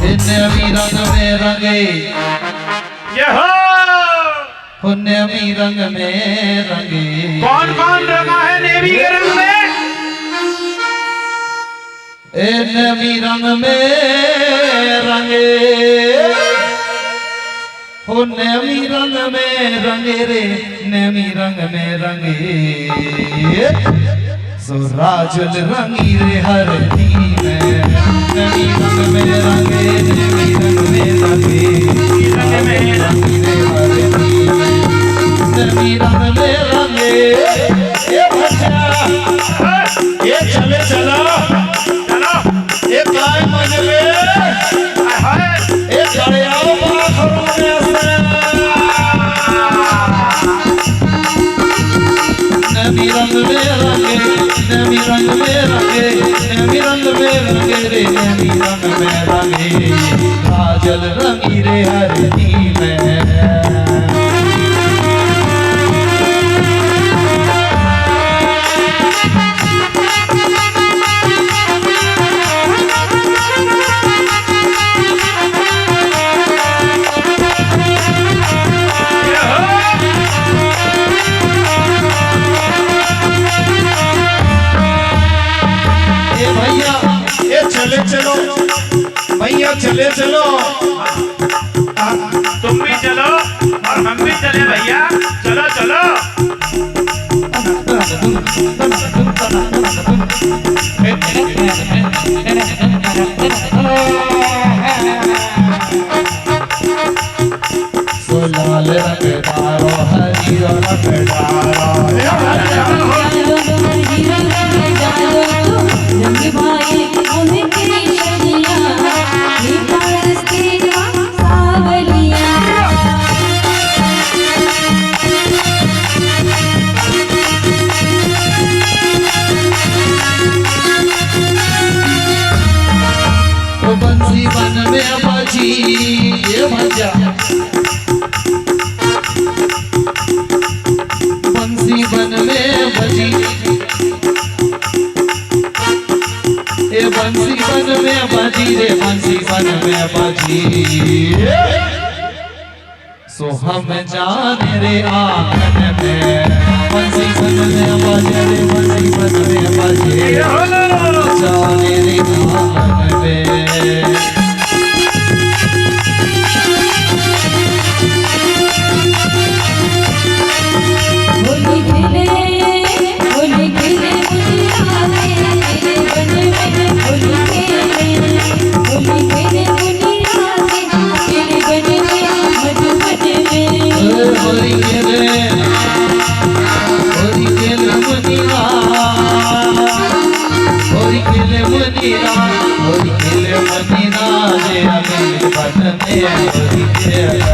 नमी रंग में रंगे ये हो नमी रंग में रंगे। कौन कौन रंगा है नेवी के रंग में? नमी रंग में रंगे हो नमी रंग में रंगे रे नमी रंग में रंगे। सो राजुल रंगी रे हर में नमी रंग में रंगे नमी रंग में रंगे रंग में रंगी रे हर में नमी रंग में रंगे। ये बच्चा ये चले चलो ये काय मन में ये चले आओ बाखरों में से नमी रंग में रंगे नमी रंग में रंगे नमी रंग में रंगे रे नमी रंग में रंगे। काजल रंगी रे हरदी में चलो भैया चले चलो तुम भी चलो और हम भी चले भैया चलो चलो। सो लाल रंग डारो हरी रंग डारो रंग भाई उनके शनिया ये पारस तेरा सावलिया। ओ बंसी बन में बजी ये भजा बंसी बन में बजी ये बंसी बन में बजी रे बंसी बन में बजी। सो हम जाने रे आंगन में बंसी बन में बजे रे बंसी बन में बजे जाने रे आंगन में। होली खेले मुनिया रे बन में होली खेले मुनिया रे बन में मधुबन में होली खेले मुनिया होली खेले मुनिया होली खेले मुनिया रे अमीर बन में होली खेला।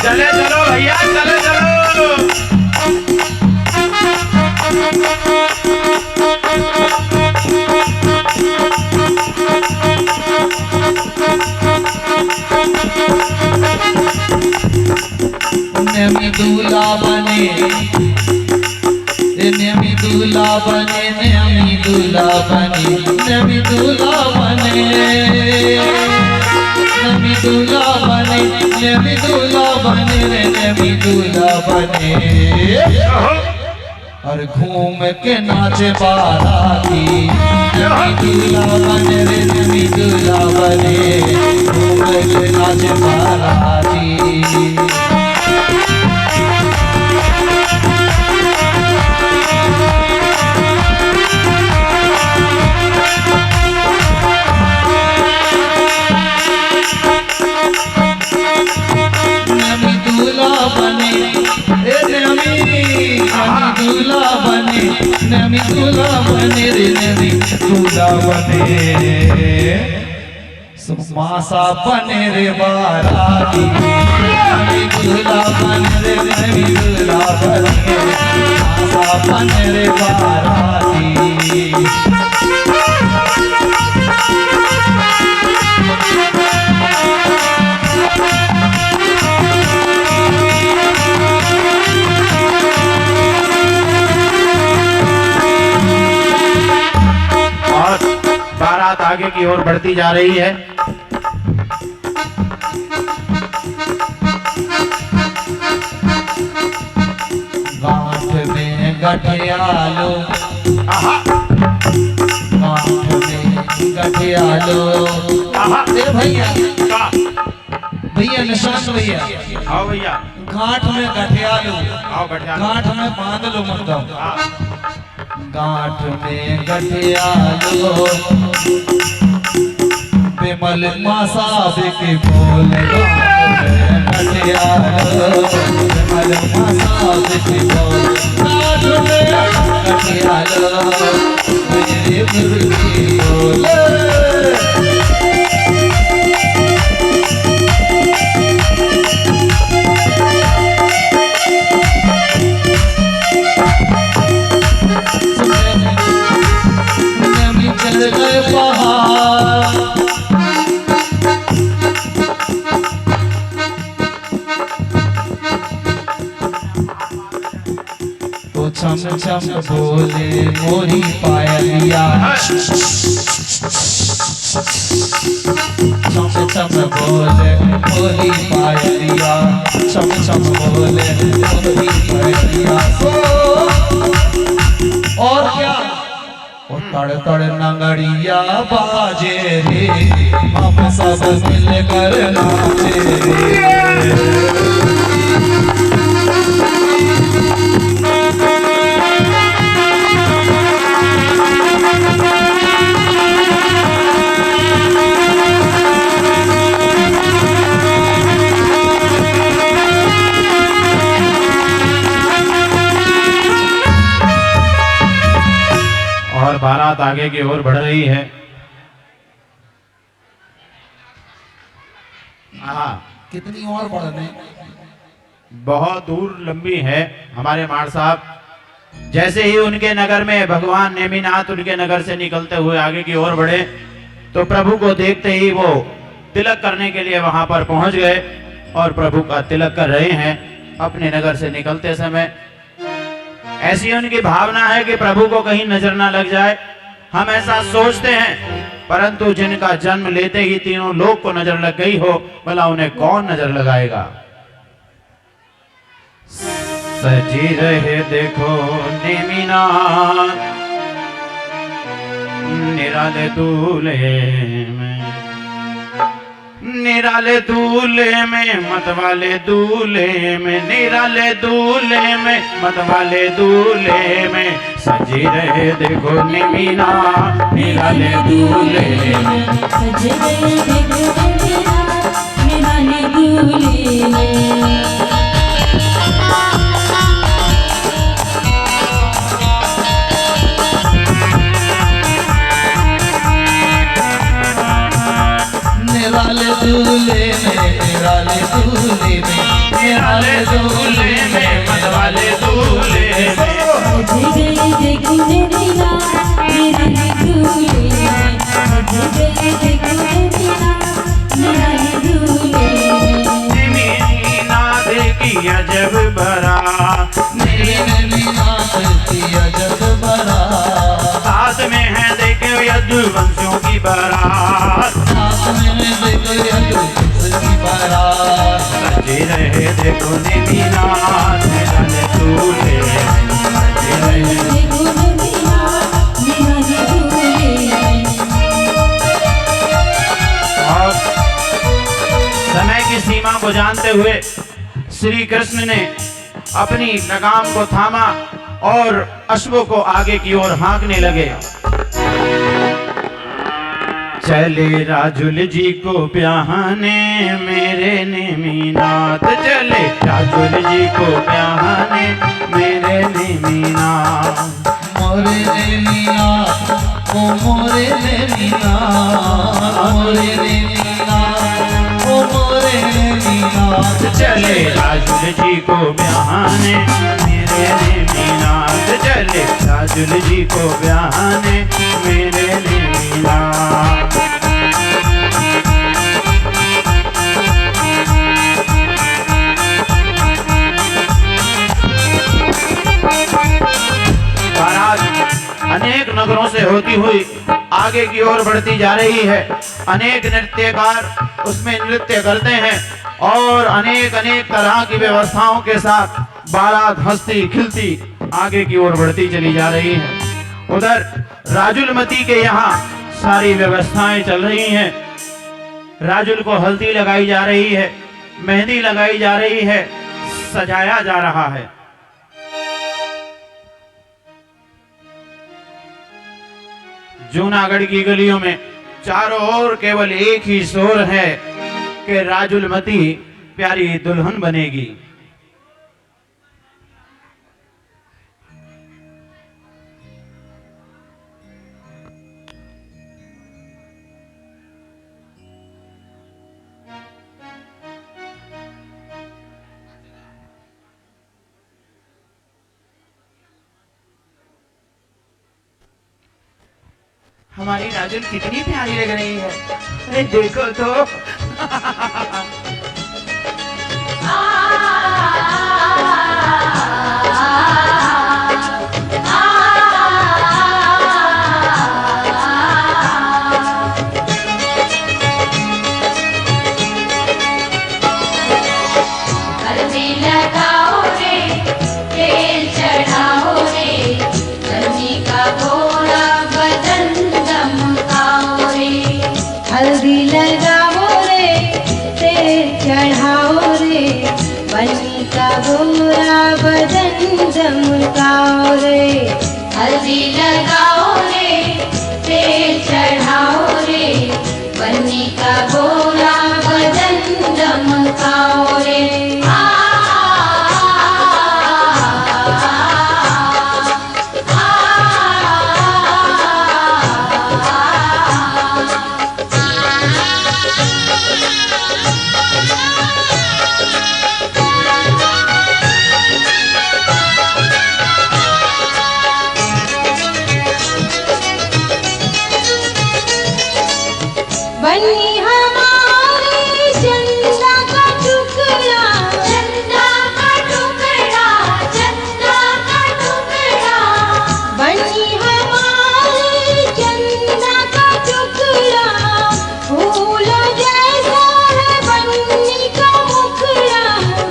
चले चलो भैया चले चलो। नमी दूल्हा बने नमी दूल्हा बने नमी दूल्हा बने नमी दूल्हा बने नमी दूल्हा बने नमी दूल्हा बने रे नमी दूल्हा बने। और घूम के नाचे बाराती नमी दूल्हा बने रे नमी दूल्हा बने घूम के नाचे बाराती। नमी दूल्हा बने नमी दूल्हा बने रे नमी दूल्हा बने। मासा बने रे बाराती नमी दूल्हा बने रे नमी दूल्हा बने मासा बने रे बाराती। बारात आगे की ओर बढ़ती जा रही है। गांठ में गठियालो, आहा, गांठ में गठियालो। आहा, ए भैया, का, भैया निशांत भैया, आओ भैया, गांठ में गठियालो, आओ बैठा। गांठ में बांध लो मतलब। हाँ, गांठ में गठियालो, बिमल मासा बिके बोल। गांठ में गठियालो, बिमल मासा बिके बोल। गांठ में गठियालो, मेरे मुर्गी बोल। चल गए पहाड़, तो छम छम बोले मोरी पायलिया। छम छम बोले मोरी पायलिया, छम छम बोले मोरी पायलिया। और क्या तड़ तड़ नंगड़िया बाजे रे, हम सब मिलकर नाचे रे। और बारात आगे की ओर बढ़ रही है। हाँ, कितनी और बढ़ने, बहुत दूर लंबी है हमारे मार साहब। जैसे ही उनके नगर में भगवान नेमिनाथ उनके नगर से निकलते हुए आगे की ओर बढ़े, तो प्रभु को देखते ही वो तिलक करने के लिए वहां पर पहुंच गए और प्रभु का तिलक कर रहे हैं अपने नगर से निकलते समय। ऐसी उनकी भावना है कि प्रभु को कहीं नजर ना लग जाए। हम ऐसा सोचते हैं, परंतु जिनका जन्म लेते ही तीनों लोग को नजर लग गई हो, भला उन्हें कौन नजर लगाएगा। सजी रहे देखो नेमिनाथ निराले दूल्हे में, निराले दूल्हे में मतवाले दूल्हे में, निराले दूल्हे में मतवाले दूल्हे में, सजी रहे देखो नेमिनाथ निराले दूल्हे में। सज गए देखो निराले दूल्हे में। निराले दूल्हे में, निराले दूल्हे में, निराले दूल्हे में मतवाले दूल्हे में, सज गए देखो निराले दूल्हे में। सज गए देखो निराले दूल्हे में। नेमिनाथ की अजब बारात, नेमिनाथ की अजब बारात। साथ में है देखे यदुवंशियों की बारात, साथ में देखो यदुवंश की बारात। सजे रहे देखो नेमिनाथ निराले दूल्हे में, सजे रहे। देखो निराले दूल्हे में। और समय की सीमा को जानते हुए श्री कृष्ण ने अपनी लगाम को थामा और अश्वों को आगे की ओर हाँकने लगे। चले राजुल जी को ब्याहने मेरे नेमिनाथ, चले राजुल जी को ब्याहने मेरे नेमिनाथ। मोरे नेमिनाथ, ओ मोरे नेमिनाथ, मोरे नेमिनाथ, ओ मोरे नेमिनाथ। चले राजुल जी को ब्याहने मेरे नेमिनाथ, चले राजुल जी को ब्याहने मेरे नेमिनाथ। बारात अनेक नगरों से होती हुई आगे की ओर बढ़ती जा रही है। अनेक नृत्यकार उसमें नृत्य करते हैं और अनेक अनेक तरह की व्यवस्थाओं के साथ बारात हंसती खिलती आगे की ओर बढ़ती चली जा रही है। उधर राजुलमती के यहाँ सारी व्यवस्थाएं चल रही हैं। राजुल को हल्दी लगाई जा रही है, मेहंदी लगाई जा रही है, सजाया जा रहा है। जूनागढ़ की गलियों में चारों ओर केवल एक ही शोर है कि राजुलमती प्यारी दुल्हन बनेगी। हमारी राजुल कितनी प्यारी लग रही है, अरे देखो तो। हल्दी लगाओ रे, तेल चढ़ाओ रे, गन्नी का घोड़ा बदन चमकाओ रे। हल्दी लगाओ रे, तेल चढ़ाओ रे, बन्नी का घोड़ा बदन चमकाओ रे। हल्दी लगाओ रे, तेल चढ़ाओ रे, बन्नी का घोड़ा बदन चमकाओ रे। बन्नी हमारी चंदा का टुकड़ा, चंदा का टुकड़ा, चंदा का टुकड़ा। बन्नी हमारी चंदा का टुकड़ा, फूल जैसा है बन्नी का मुखड़ा,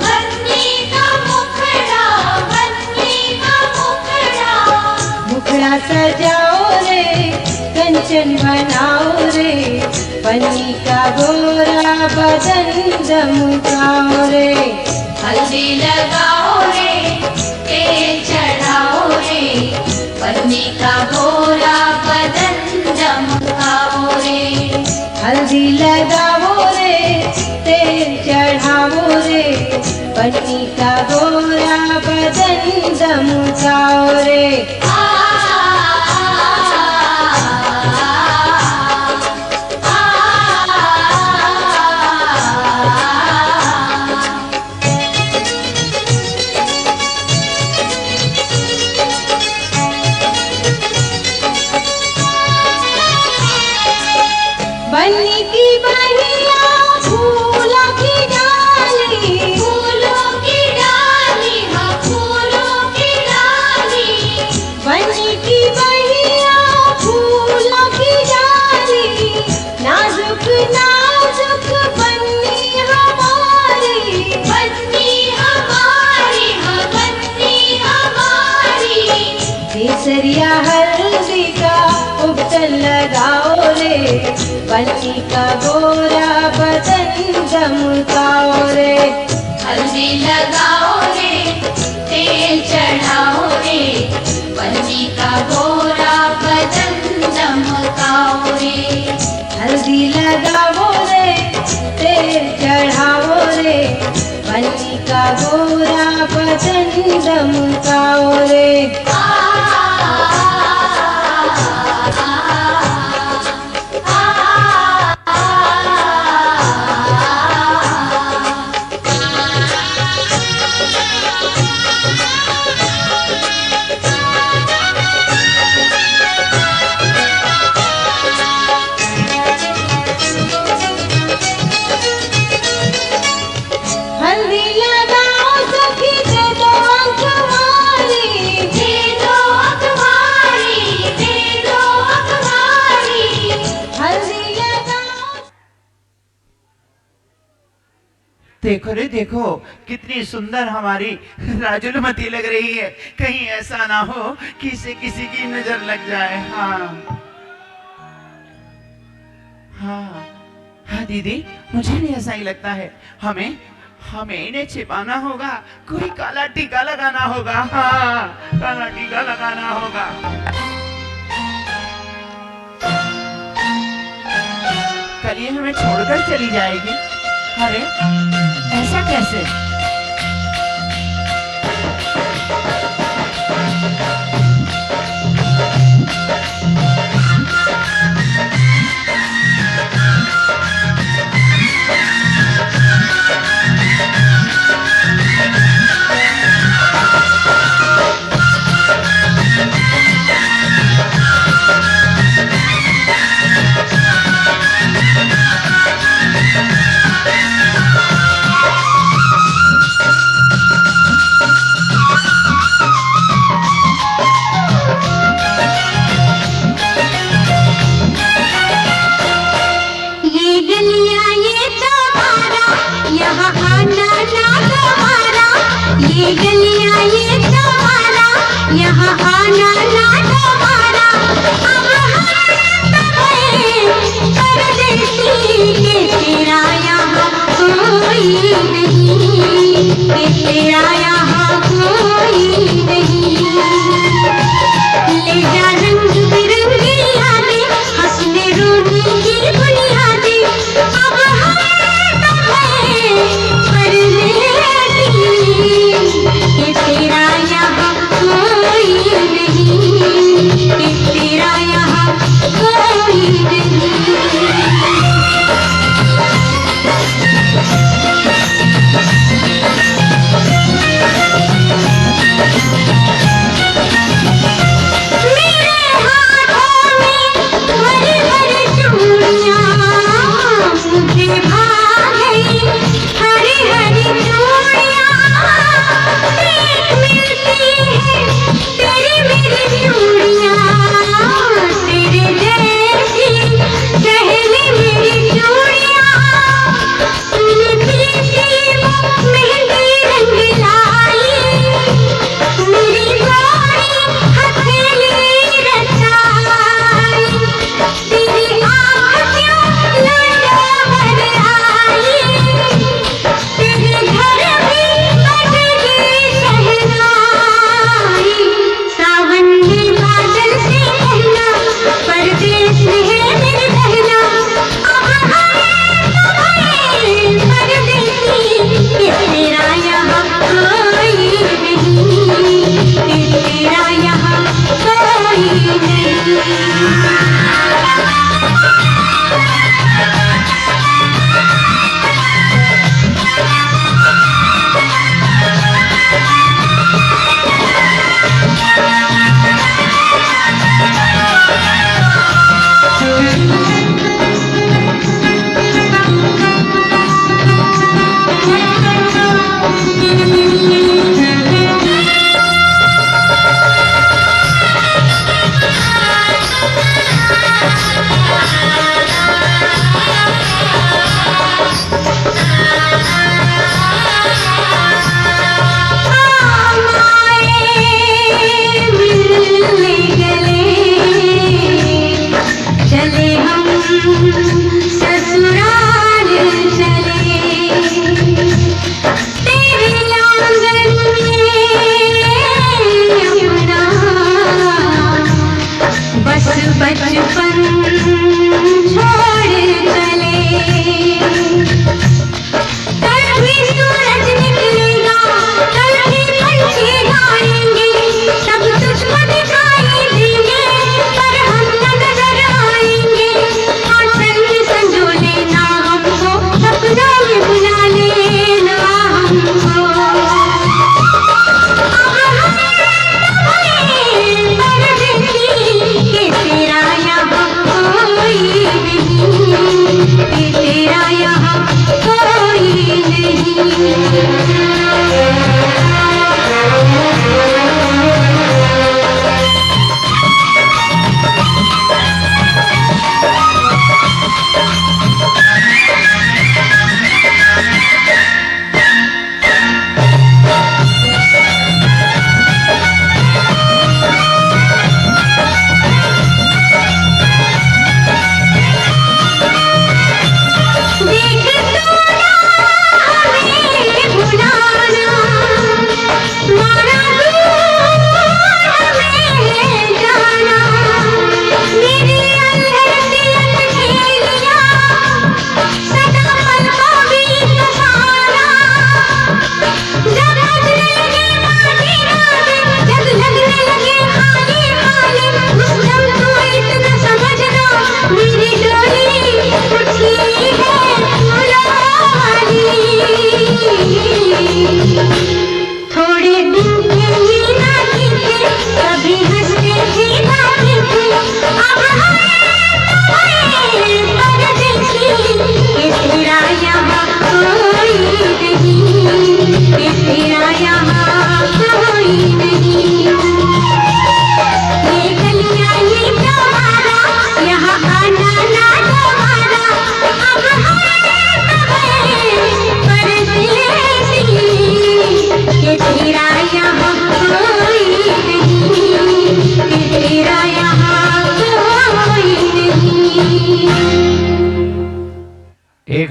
बन्नी का मुखड़ा, बन्नी का मुखड़ा। मुखड़ा सजाओ रे, कंचन बनाओ रे, बन्नी का गोरा बदन चमकाओ रे। हल्दी लगाओ रे, तेल चढ़ाओ रे, बन्नी का गोरा बदन चमकाओ रे। हल्दी लगाओ रे, तेल चढ़ाओ रे, बन्नी का गोरा बदन चमकाओ रे। बन्नी की बहिया फूलों की डाली, फूलों की डाली, हाँ फूलों की डाली। बन्नी की बहिया फूलों की डाली, नाजुक नाजुक बन्नी हमारी, बन्नी हमारी, हाँ बन्नी हमारी। केसरिया हल्दी का उपटन लगाओ रे, बन्नी का गोरा बदन चमकाओ रे। हल्दी लगाओ रे, तेल चढ़ाओ रे, बन्नी का गोरा बदन चमकाओ रे। हल्दी लगाओ रे, तेल चढ़ाओ रे, बन्नी का गोरा बदन चमकाओ रे। हल्दी लगाओ सखी दे दो अंक हमारी, दे दो देखो रे देखो, कितनी सुंदर हमारी राजुलमती लग रही है। कहीं ऐसा ना हो कि इसे किसी की नजर लग जाए। हाँ हाँ हाँ दीदी, मुझे भी ऐसा ही लगता है। हमें हमें इन्हें छिपाना होगा, कोई काला टीका लगाना होगा। हाँ, काला टीका लगाना होगा। कल ये हमें छोड़कर चली जाएगी। अरे ऐसा कैसे?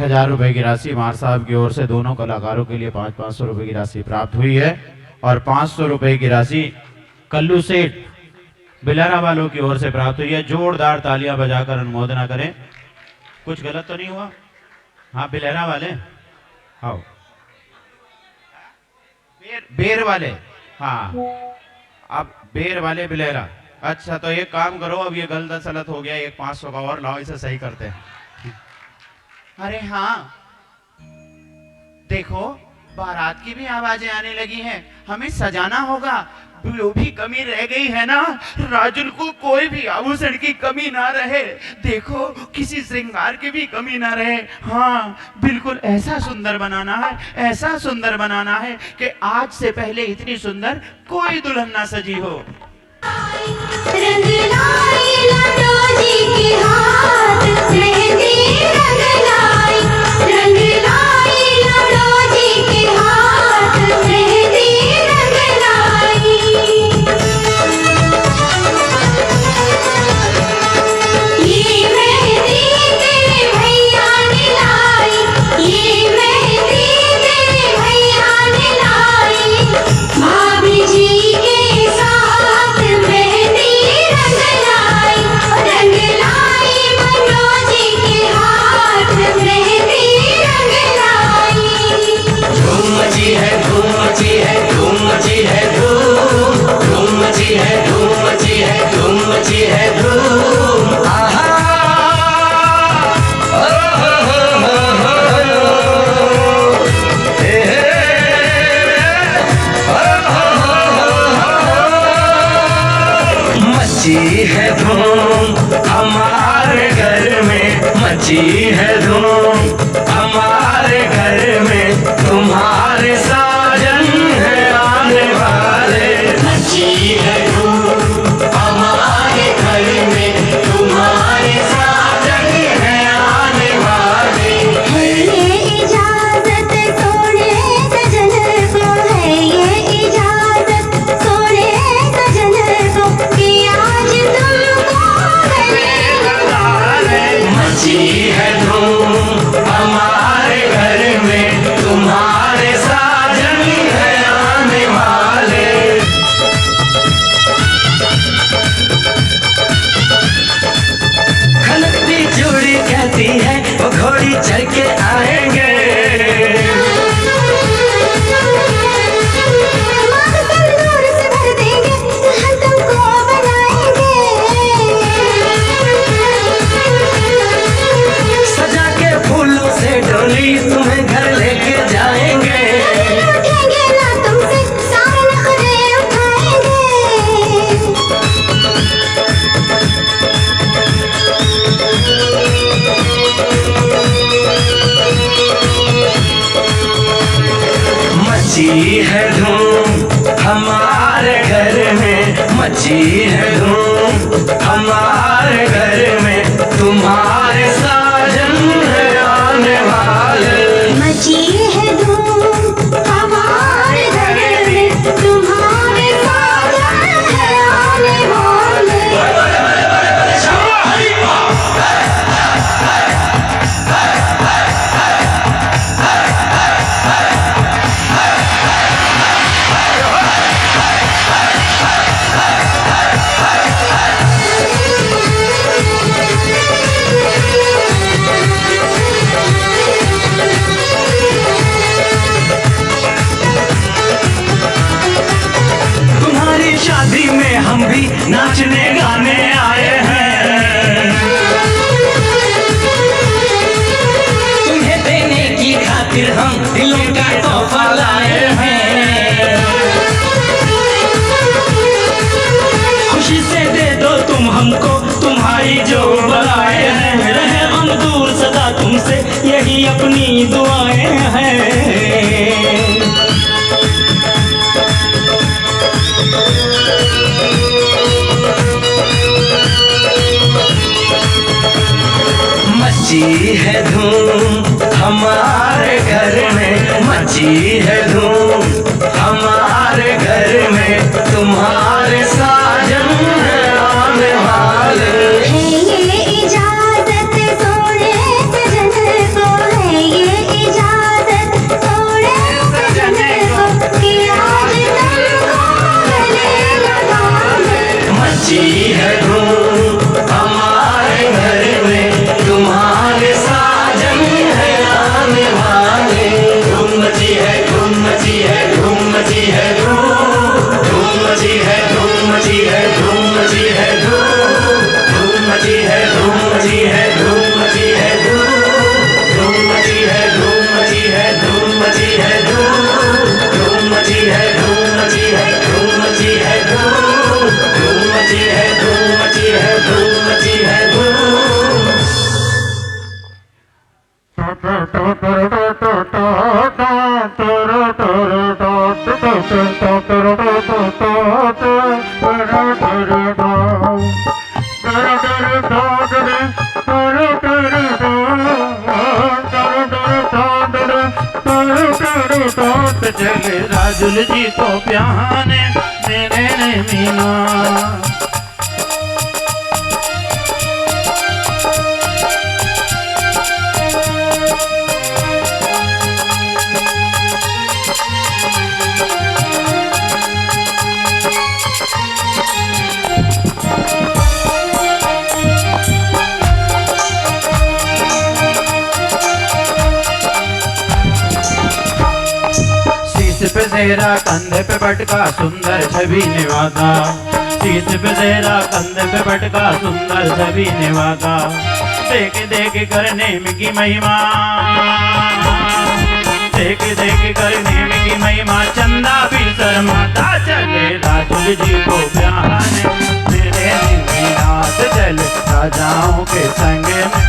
1000 रुपए की राशि मार साहब की ओर से दोनों कलाकारों के लिए 500 रुपए की राशि प्राप्त हुई है और 500 रुपए की राशि कल्लू सेठ बिलारा वालों की ओर से प्राप्त हुई है। जोरदार तालियां बजाकर अनुमोदना करें। कुछ गलत तो नहीं हुआ? हाँ बिलेरा वाले, आओ बेर वाले, हाँ अब बेर वाले बिलेरा। अच्छा तो एक काम करो, अब ये गलत सलत हो गया, एक 500 का और लाओ, इसे सही करते हैं। अरे हाँ देखो बारात की भी आवाजें आने लगी हैं, हमें सजाना होगा। जो भी कमी रह गई है ना, राजुल को कोई भी आभूषण की कमी ना रहे। देखो किसी श्रृंगार की भी कमी ना रहे। हाँ बिल्कुल ऐसा सुंदर बनाना है, ऐसा सुंदर बनाना है कि आज से पहले इतनी सुंदर कोई दुल्हन ना सजी हो। रंग लाई लाडो जी के हाथ, मेहंदी रंग लाई, रंग लाई लाडो जी के हाथ, मेहंदी रंग लाई। ये मेहंदी तेरे भैया ने लाई, ये मेहंदी तेरे भैया ने लाई, भाभी जी के साथ मेहंदी रंग लाई, रंग लाई मनोज जी के हाथ, मेहंदी रंग लाई। धूम मची है, धूम मची है, धूम मची है, धूम मची है, धूम मची है, धूम मची है, धूम। आहा मची है धूम हमारे घर में, मची है धूम हमारे घर में, तुम्हारे साजन है आने वाले। मची है धूम हमारे घर में, तुम्हारे साजन है आने वाले। है ये इजाजत सोने सजन को, है ये इजाजत सोने सजन को, कि आज तुमको गले लगा ले। मची है धूम हमारे घर में, तुम्हारे साजन है आने वाले। खनकती चूड़ी कहती है वो घोड़ी चढ़ के आएंगे। मांग तंदूर से भर देंगे, दुल्हन तुमको बनाएंगे। सजा के फूलों से डोली तुम्हें घर लेके जाएंगे। उठेंगे ना तुमसे सारे नखरे उठाएंगे। मची है धूम हमारे घर में, मची है धूम हमारे घर में, तुम्हारे साजन है आने वाले। मची है धूम हमारे घर में, तुम्हारे साजन है आने वाले। तुम्हारी शादी में हम भी नाचने गाने आए हैं। तुम्हें देने की खातिर हम दिलों का तोहफा लाए हैं। खुशी से दे दो तुम हमको तुम्हारी जो बलाए हैं, रहे हम दूर सदा तुमसे यही अपनी दुआएं हैं। मची है धूम हमारे घर में, मची है धूम हमारे घर में, तुम्हारे साजन है आने वाले। है ये इजाजत सोने सजन को, है राजुल जी को प्याने मेरे ने मीना। शीश पे तेरा कंधे पे पटका सुंदर छवि निवाता। शीश पे तेरा कंधे पे पटका सुंदर छवि निवाता। देख देख कर नेम की महिमा, देख देख कर नेम की महिमा। चंदा भी शर्माता चले राजुल जी को प्याने मेरे नाथ चल राजाओं के संग में।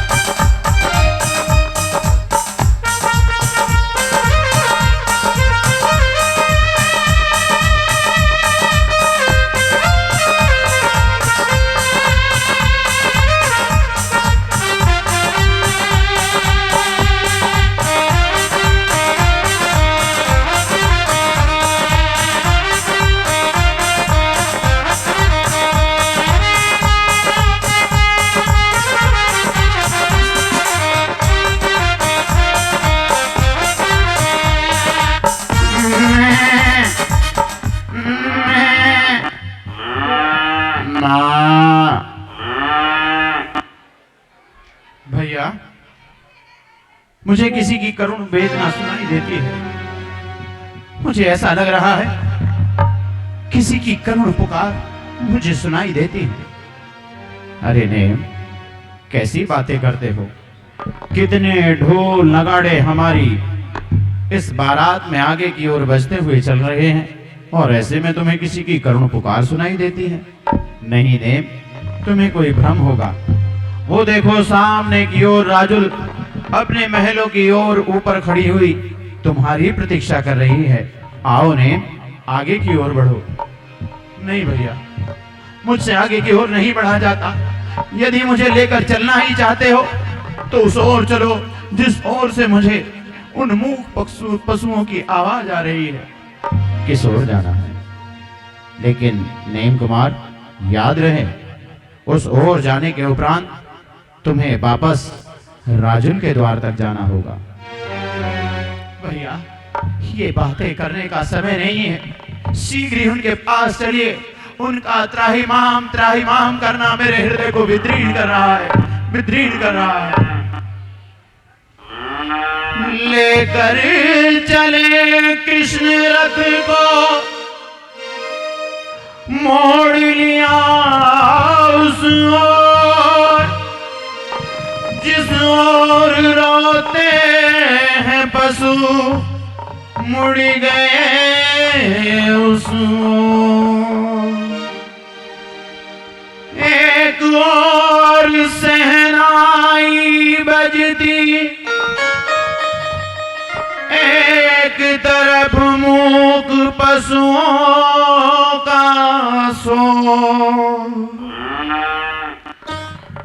भैया मुझे किसी की करुण वेदना सुनाई देती है। मुझे ऐसा लग रहा है किसी की करुण पुकार मुझे सुनाई देती है। अरे नेम, कैसी बातें करते हो? कितने ढोल नगाड़े हमारी इस बारात में आगे की ओर बजते हुए चल रहे हैं और ऐसे में तुम्हें किसी की करुण पुकार सुनाई देती है? नहीं नेम, तुम्हें कोई भ्रम होगा। वो देखो सामने की ओर राजुल अपने महलों की ओर ऊपर खड़ी हुई तुम्हारी प्रतीक्षा कर रही है। आओ नेम, आगे की ओर बढ़ो। नहीं भैया, मुझसे आगे की ओर नहीं बढ़ा जाता। यदि मुझे लेकर चलना ही चाहते हो तो उस ओर चलो जिस ओर से मुझे उन मूक पशुओं की आवाज आ रही है। किस ओर जाना है? लेकिन नेम कुमार, याद रहे उस ओर जाने के उपरांत तुम्हें वापस राजुल के द्वार तक जाना होगा। भैया, ये बातें करने का समय नहीं है। शीघ्र ही उनके पास चलिए। उनका त्राहिमाम करना मेरे हृदय को विदीर्ण कर रहा है, विदीर्ण कर रहा है। लेकर चले कृष्ण रथ को, मोड़ लिया उस ओर जिस ओर रोते हैं पशु, मुड़ गए उस ओर। एक ओर सहनाई बजती, एक तरफ मूक पशुओं का शोर।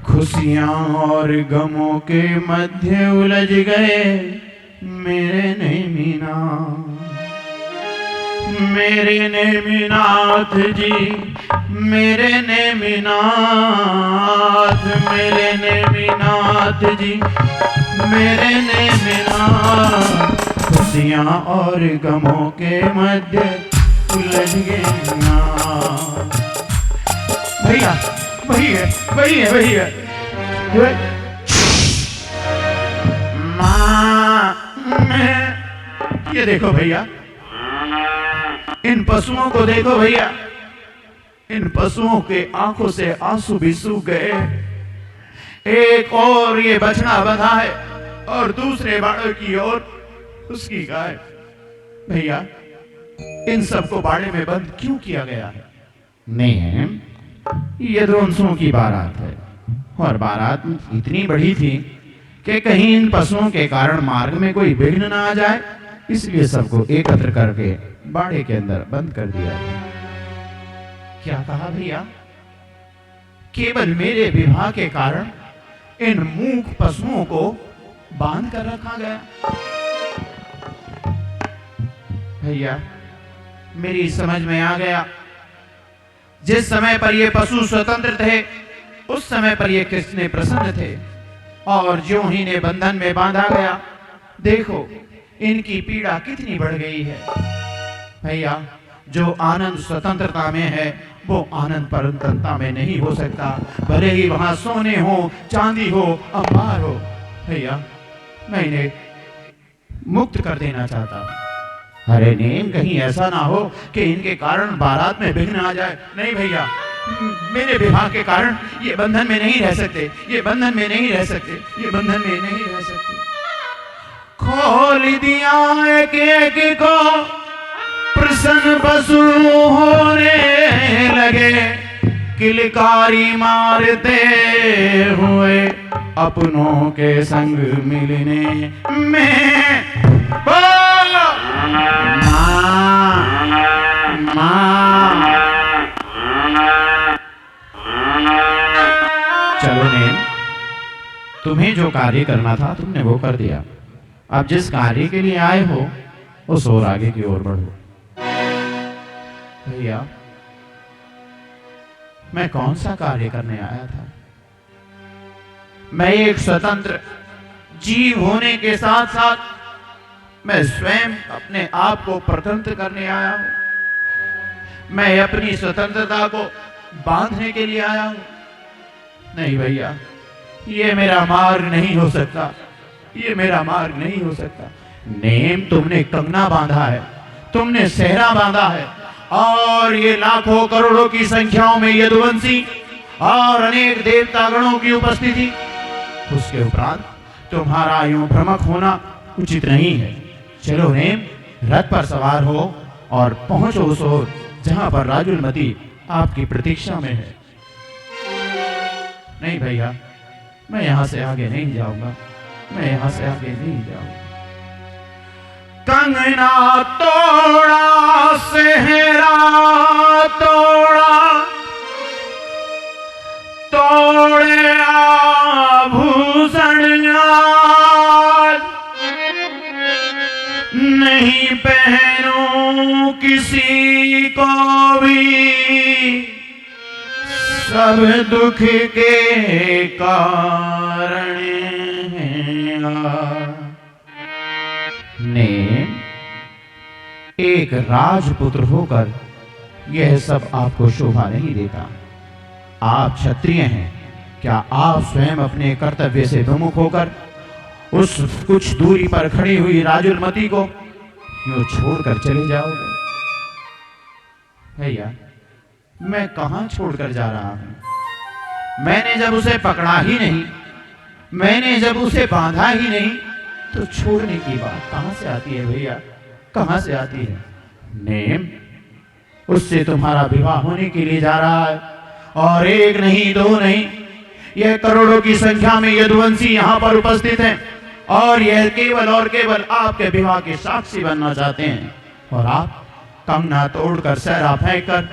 खुशियां और गमों के मध्य उलझ गए मेरे नेमीना, मेरे नेमीनाथ जी, मेरे नेमीनाथ, मेरे नेमीनाथ जी, मेरे नेमीनाथ। खुशियां और गमों के मध्य उलझ गए ना। भैया, भैया, भैया, भैया, माँ, ये देखो भैया, इन पशुओं को देखो भैया। इन पशुओं के आंखों से आंसू भी सूख गए। एक और ये बछड़ा बंधा है और दूसरे बाड़े की ओर उसकी गाय। भैया, इन सबको बाड़े में बंद क्यों किया गया है? नहीं है, ये द्रोणसों की बारात है और बारात इतनी बड़ी थी कि कहीं इन पशुओं के कारण मार्ग में कोई विघ्न ना आ जाए, इसलिए सबको एकत्र करके बाड़े के अंदर बंद कर दिया। क्या कहा भैया? केवल मेरे विवाह के कारण इन मूक पशुओं को बांध कर रखा गया। भैया, मेरी समझ में आ गया, जिस समय पर ये पशु स्वतंत्र थे उस समय पर ये कृष्ण प्रसन्न थे, और ज्यों ही ने बंधन में बांधा गया, देखो इनकी पीड़ा कितनी बढ़ गई है। भैया, जो आनंद स्वतंत्रता में है वो आनंद परतंत्रता में नहीं हो सकता, भले ही वहां सोने हो, चांदी हो, अंबार हो। भैया, मैं इन्हें मुक्त कर देना चाहता हूं। अरे नेम, कहीं ऐसा ना हो कि इनके कारण बारात में विघ्न आ जाए। नहीं भैया, मेरे विवाह के कारण ये बंधन में नहीं रह सकते, ये बंधन में नहीं रह सकते, ये बंधन में नहीं रह सकते। खोल दिया एक एक को, प्रसन्न पशु होने लगे, किलकारी मारते हुए अपनों के संग मिलने में। चलो नेम, तुम्हें जो कार्य करना था तुमने वो कर दिया। अब जिस कार्य के लिए आए हो उस और आगे की ओर बढ़ो। भैया, मैं कौन सा कार्य करने आया था? मैं एक स्वतंत्र जीव होने के साथ साथ मैं स्वयं अपने आप को स्वतंत्र करने आया हूं। मैं अपनी स्वतंत्रता को बांधने के लिए आया हूं। नहीं भैया, ये मेरा मार्ग नहीं हो सकता, ये मेरा मार्ग नहीं हो सकता। नेम, तुमने कंगना बांधा है, तुमने सेहरा बांधा है, और ये लाखों करोड़ों की संख्याओं में यदुवंशी और अनेक देवता गणों की उपस्थिति, उसके उपरांत तुम्हारा यूं भ्रमक होना उचित नहीं है। चलो नेम, रथ पर सवार हो और पहुंचो उस ओर जहां पर राजुलमती आपकी प्रतीक्षा में है। नहीं भैया, मैं यहां से आगे नहीं जाऊंगा, मैं यहां से आगे नहीं जाऊंगा। कंगना तोड़ा, सेहरा तोड़ा, तोड़े आभूषण नहीं पहनूं किसी को भी, सब दुख के कारण हैं। नेम, एक राजपुत्र होकर यह सब आपको शोभा नहीं देता। आप क्षत्रिय हैं, क्या आप स्वयं अपने कर्तव्य से विमुख होकर उस कुछ दूरी पर खड़ी हुई राजुलमती को यूं छोड़कर चले जाओगे? भैया, मैं कहां छोड़कर जा रहा हूं? मैंने जब उसे पकड़ा ही नहीं, मैंने जब उसे बांधा ही नहीं, तो छोड़ने की बात कहां से आती है भैया, कहां से आती है? नेम, उससे तुम्हारा विवाह होने के लिए जा रहा है, और एक नहीं, दो नहीं, यह करोड़ों की संख्या में यदुवंशी यहाँ पर उपस्थित हैं, और यह केवल और केवल आपके विवाह के साक्षी बनना चाहते हैं। और आप कंगना तोड़कर, सहरा फेंककर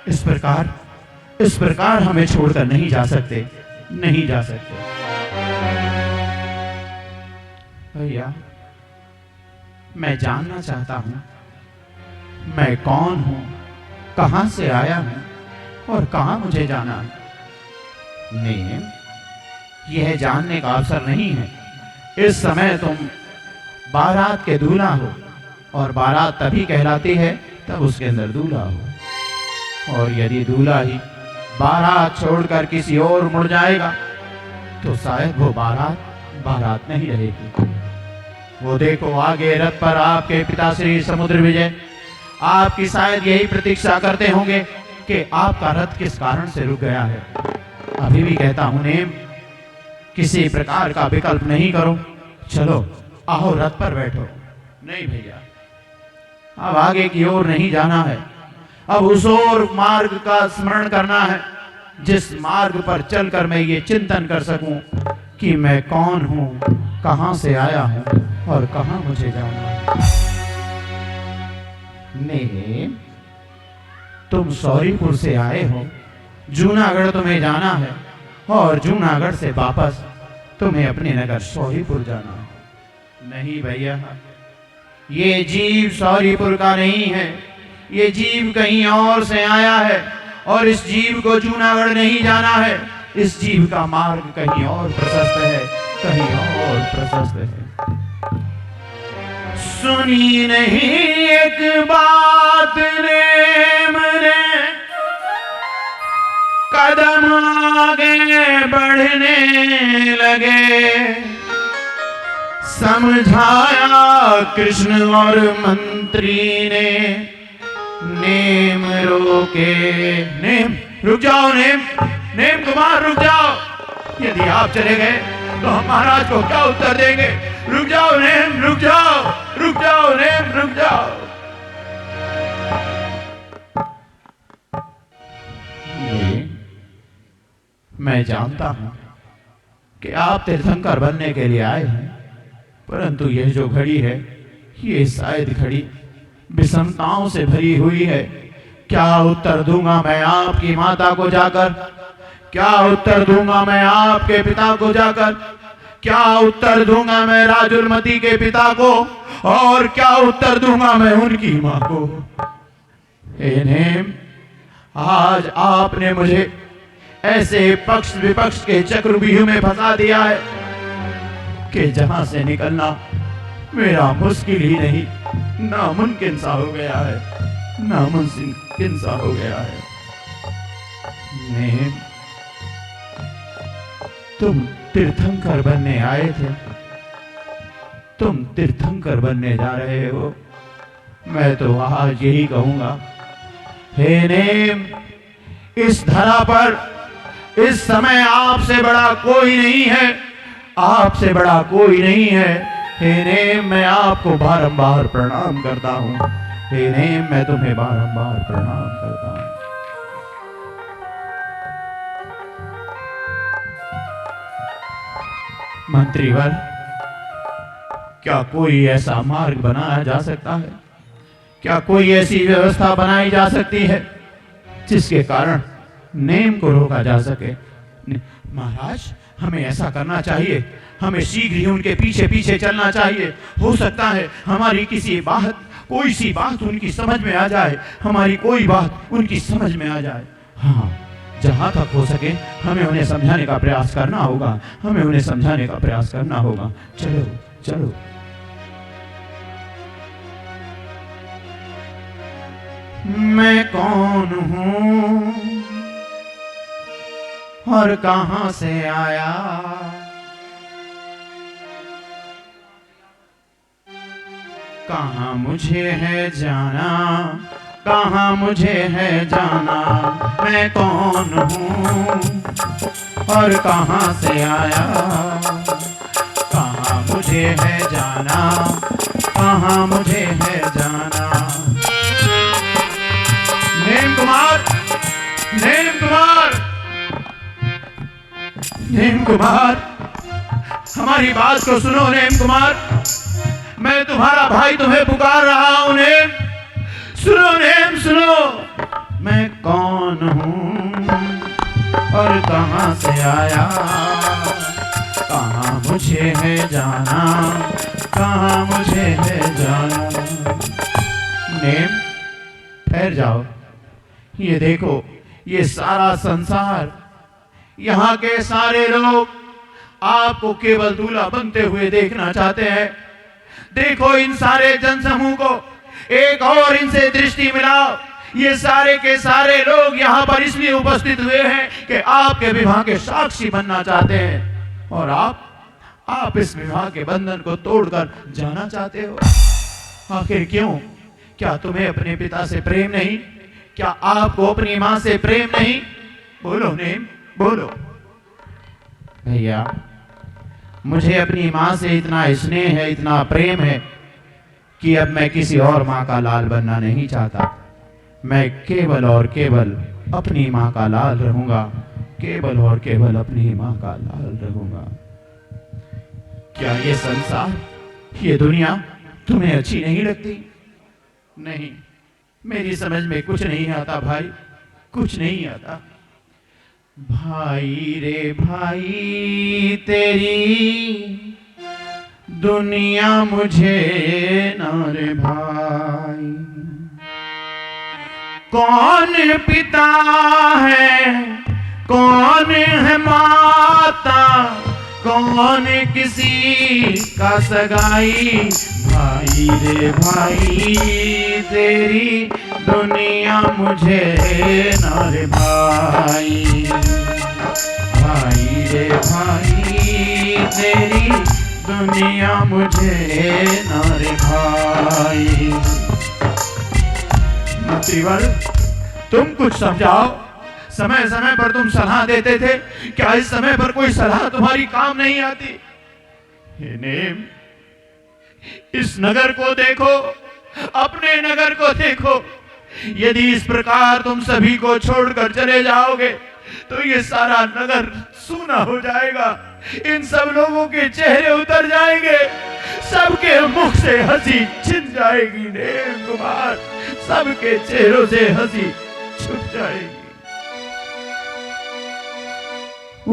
इस प्रकार हमें छोड़कर नहीं जा सकते, नहीं जा सकते। भैया, मैं जानना चाहता हूं मैं कौन हूं, कहां से आया हूं और कहां मुझे जाना है। नेम, यह जानने का अवसर नहीं है। इस समय तुम बारात के दूल्हा हो, और बारात तभी कहलाती है तब उसके अंदर दूल्हा हो। और यदि दूल्हा ही बारात छोड़कर किसी और मुड़ जाएगा तो शायद वो बारात नहीं रहेगी। वो देखो आगे रथ पर आपके पिता श्री समुद्र विजय आपकी शायद यही प्रतीक्षा करते होंगे कि आपका रथ किस कारण से रुक गया है। अभी भी कहता हूं नेम, किसी प्रकार का विकल्प नहीं करो, चलो आओ रथ पर बैठो। नहीं भैया, अब आगे की ओर नहीं जाना है, अब उस ओर मार्ग का स्मरण करना है जिस मार्ग पर चलकर मैं ये चिंतन कर सकूं कि मैं कौन हूं, कहां से आया हूं और कहां मुझे जाना है। नेम, तुम सौरीपुर से आए हो, जूनागढ़ तुम्हें जाना है, और जूनागढ़ से वापस तुम्हें अपने नगर सौरीपुर जाना है। नहीं भैया, ये जीव सौरीपुर का नहीं है, ये जीव कहीं और से आया है और इस जीव को जूनागढ़ नहीं जाना है। इस जीव का मार्ग कहीं और प्रशस्त है, कहीं और प्रशस्त है। सुनी नहीं एक बात नेम ने, कदम आगे बढ़ने लगे। समझाया कृष्ण और मंत्री ने, नेम रोके। नेम रुक जाओ, नेम कुमार रुक जाओ। यदि आप चले गए तो हम महाराज को क्या उत्तर देंगे? रुक जाओ नेम, रुक जाओ, रुक जाओ नेम, रुक जाओ। मैं जानता हूं कि आप तीर्थंकर बनने के लिए आए हैं, परंतु यह जो घड़ी है, ये शायद घड़ी विषमताओं से भरी हुई है। क्या उत्तर दूंगा मैं आपकी माता को जाकर? क्या उत्तर दूंगा मैं आपके पिता को जाकर? क्या उत्तर दूंगा मैं राजुलमती के पिता को? और क्या उत्तर दूंगा मैं उनकी मां को? हे नेम, आज आपने मुझे ऐसे पक्ष विपक्ष के चक्रव्यूह में फंसा दिया है कि जहां से निकलना मेरा मुश्किल ही नहीं, नामुमकिन सा हो गया है, नामुमकिन सा हो गया है। नेम, तुम तीर्थंकर बनने आए थे, तुम तीर्थंकर बनने जा रहे हो। मैं तो आज यही कहूंगा, हे नेम, इस धरा पर इस समय आपसे बड़ा कोई नहीं है, आपसे बड़ा कोई नहीं है। हे नेम, मैं आपको बारंबार प्रणाम करता हूं। हे नेम, मैं तुम्हें बारंबार प्रणाम करता हूं। मंत्रीवर, क्या कोई ऐसा मार्ग बनाया जा सकता है? क्या कोई ऐसी व्यवस्था बनाई जा सकती है जिसके कारण नेम को रोका जा सके? महाराज, हमें ऐसा करना चाहिए, हमें शीघ्र ही उनके पीछे पीछे चलना चाहिए। हो सकता है हमारी किसी बात, कोई सी बात उनकी समझ में आ जाए, हमारी कोई बात उनकी समझ में आ जाए। हाँ, जहां तक हो सके हमें उन्हें समझाने का प्रयास करना होगा, हमें उन्हें समझाने का प्रयास करना होगा। चलो चलो। मैं कौन हूं और कहां से आया? कहां मुझे है जाना, कहां मुझे है जाना? मैं कौन हूं और कहां से आया? कहां मुझे है जाना, कहां मुझे है जाना? Name Kumar, name Kumar, name Kumar, हमारी बात को सुनो नेम कुमार। मैं तुम्हारा भाई तुम्हें पुकार रहा हूं नेम, सुनो नेम, सुनो। मैं कौन हूं और कहां से आया? कहां मुझे है जाना, कहां मुझे है जाना? नेम, ठहर जाओ। ये देखो, ये सारा संसार, यहाँ के सारे लोग आपको केवल दूल्हा बनते हुए देखना चाहते हैं। देखो इन सारे जनसमूह को, एक और इनसे दृष्टि मिलाओ। ये सारे के सारे लोग यहाँ पर इसलिए उपस्थित हुए हैं कि आपके विवाह के साक्षी बनना चाहते हैं, और आप इस विवाह के बंधन को तोड़कर जाना चाहते हो। आखिर क्यों? क्या तुम्हें अपने पिता से प्रेम नहीं? क्या आपको अपनी मां से प्रेम नहीं? बोलो नेम, बोलो। भैया, मुझे अपनी मां से इतना स्नेह है, इतना प्रेम है कि अब मैं किसी और मां का लाल बनना नहीं चाहता। मैं केवल और केवल अपनी मां का लाल रहूंगा, केवल और केवल अपनी मां का लाल रहूंगा। क्या ये संसार, ये दुनिया तुम्हें अच्छी नहीं लगती? नहीं, मेरी समझ में कुछ नहीं आता भाई, कुछ नहीं आता। भाई रे भाई, तेरी दुनिया मुझे ना रे भाई। कौन पिता है, कौन है माता, कौन किसी का सगाई। भाई रे भाई तेरी दुनिया मुझे न रे भाई। भाई रे भाई तेरी दुनिया मुझे न रे भाई। मंत्रीवर, तुम कुछ समझाओ। समय समय पर तुम सलाह देते थे, क्या इस समय पर कोई सलाह तुम्हारी काम नहीं आती? हे नेम, इस नगर को देखो, अपने नगर को देखो। यदि इस प्रकार तुम सभी को छोड़कर चले जाओगे तो ये सारा नगर सूना हो जाएगा। इन सब लोगों के चेहरे उतर जाएंगे, सबके मुख से हंसी छिन जाएगी। नेम कुमार, सबके चेहरों से हंसी छुप जाएगी।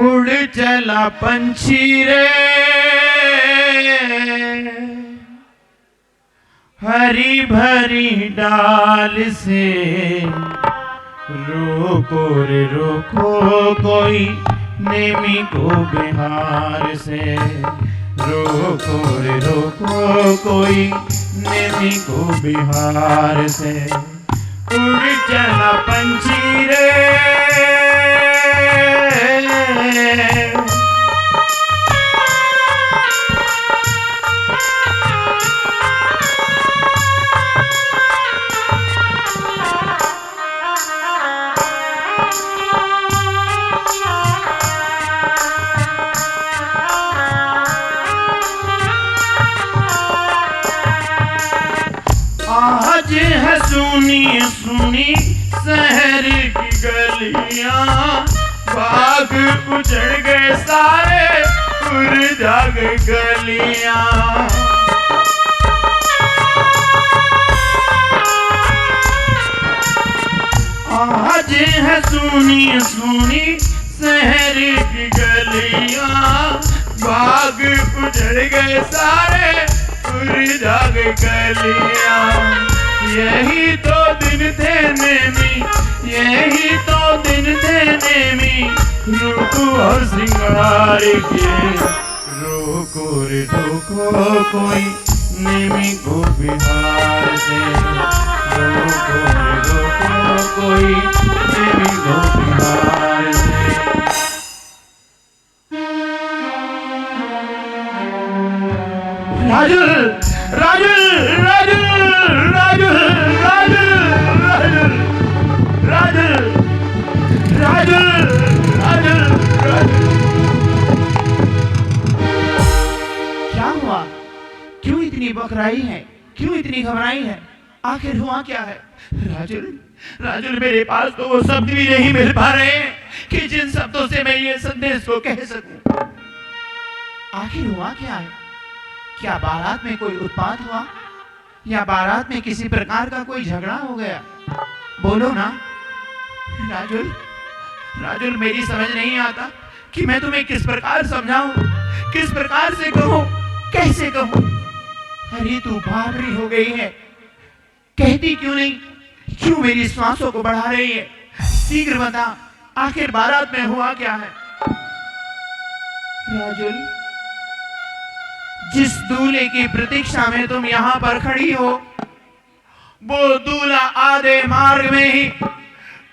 उड़ चला पंछी रे हरी भरी डाल से, रोको रे रोको कोई नेमी को बिहार से। रोको रे रोको कोई नेमी को बिहार से। उड़ चला पंछी रे आज है सुनी सुनी शहर की गलियां, बाग उजड़ गए सारे उड़ जाग गलियां। आज है सुनी सुनी शहर की गलियां, बाग उजड़ गए सारे उड़ जाग गलियां। यही तो दिन थे नेमी, यही तो दिन थे नेमी, रूप और श्रृंगार के। रोको रे रोको कोई नेमी को बिहार से। रोको रे रोको कोई नेमी को बिहार से। राजुल राजुल राजुल राजुल राजुल राजुल राजुल राजुल राजुल राजुल। क्या हुआ? क्यों इतनी बकराई है? क्यों इतनी घबराई है? आखिर हुआ क्या है? राजुल राजुल, मेरे पास तो वो शब्द भी नहीं मिल पा रहे हैं कि जिन शब्दों से मैं ये संदेश को कह सकूं। आखिर हुआ क्या है? क्या बारात में कोई उत्पात हुआ, या बारात में किसी प्रकार का कोई झगड़ा हो गया? बोलो ना राजुल। राजुल, मेरी समझ नहीं आता कि मैं तुम्हें किस प्रकार समझाऊं, किस प्रकार से कहूं, कैसे कहूं। अरे तू बावरी हो गई है, कहती क्यों नहीं? क्यों मेरी सांसों को बढ़ा रही है? शीघ्र बता, आखिर बारात में हुआ क्या है? राजुल, जिस दूल्हे की प्रतीक्षा में तुम यहाँ पर खड़ी हो, वो दूल्हा आधे मार्ग में ही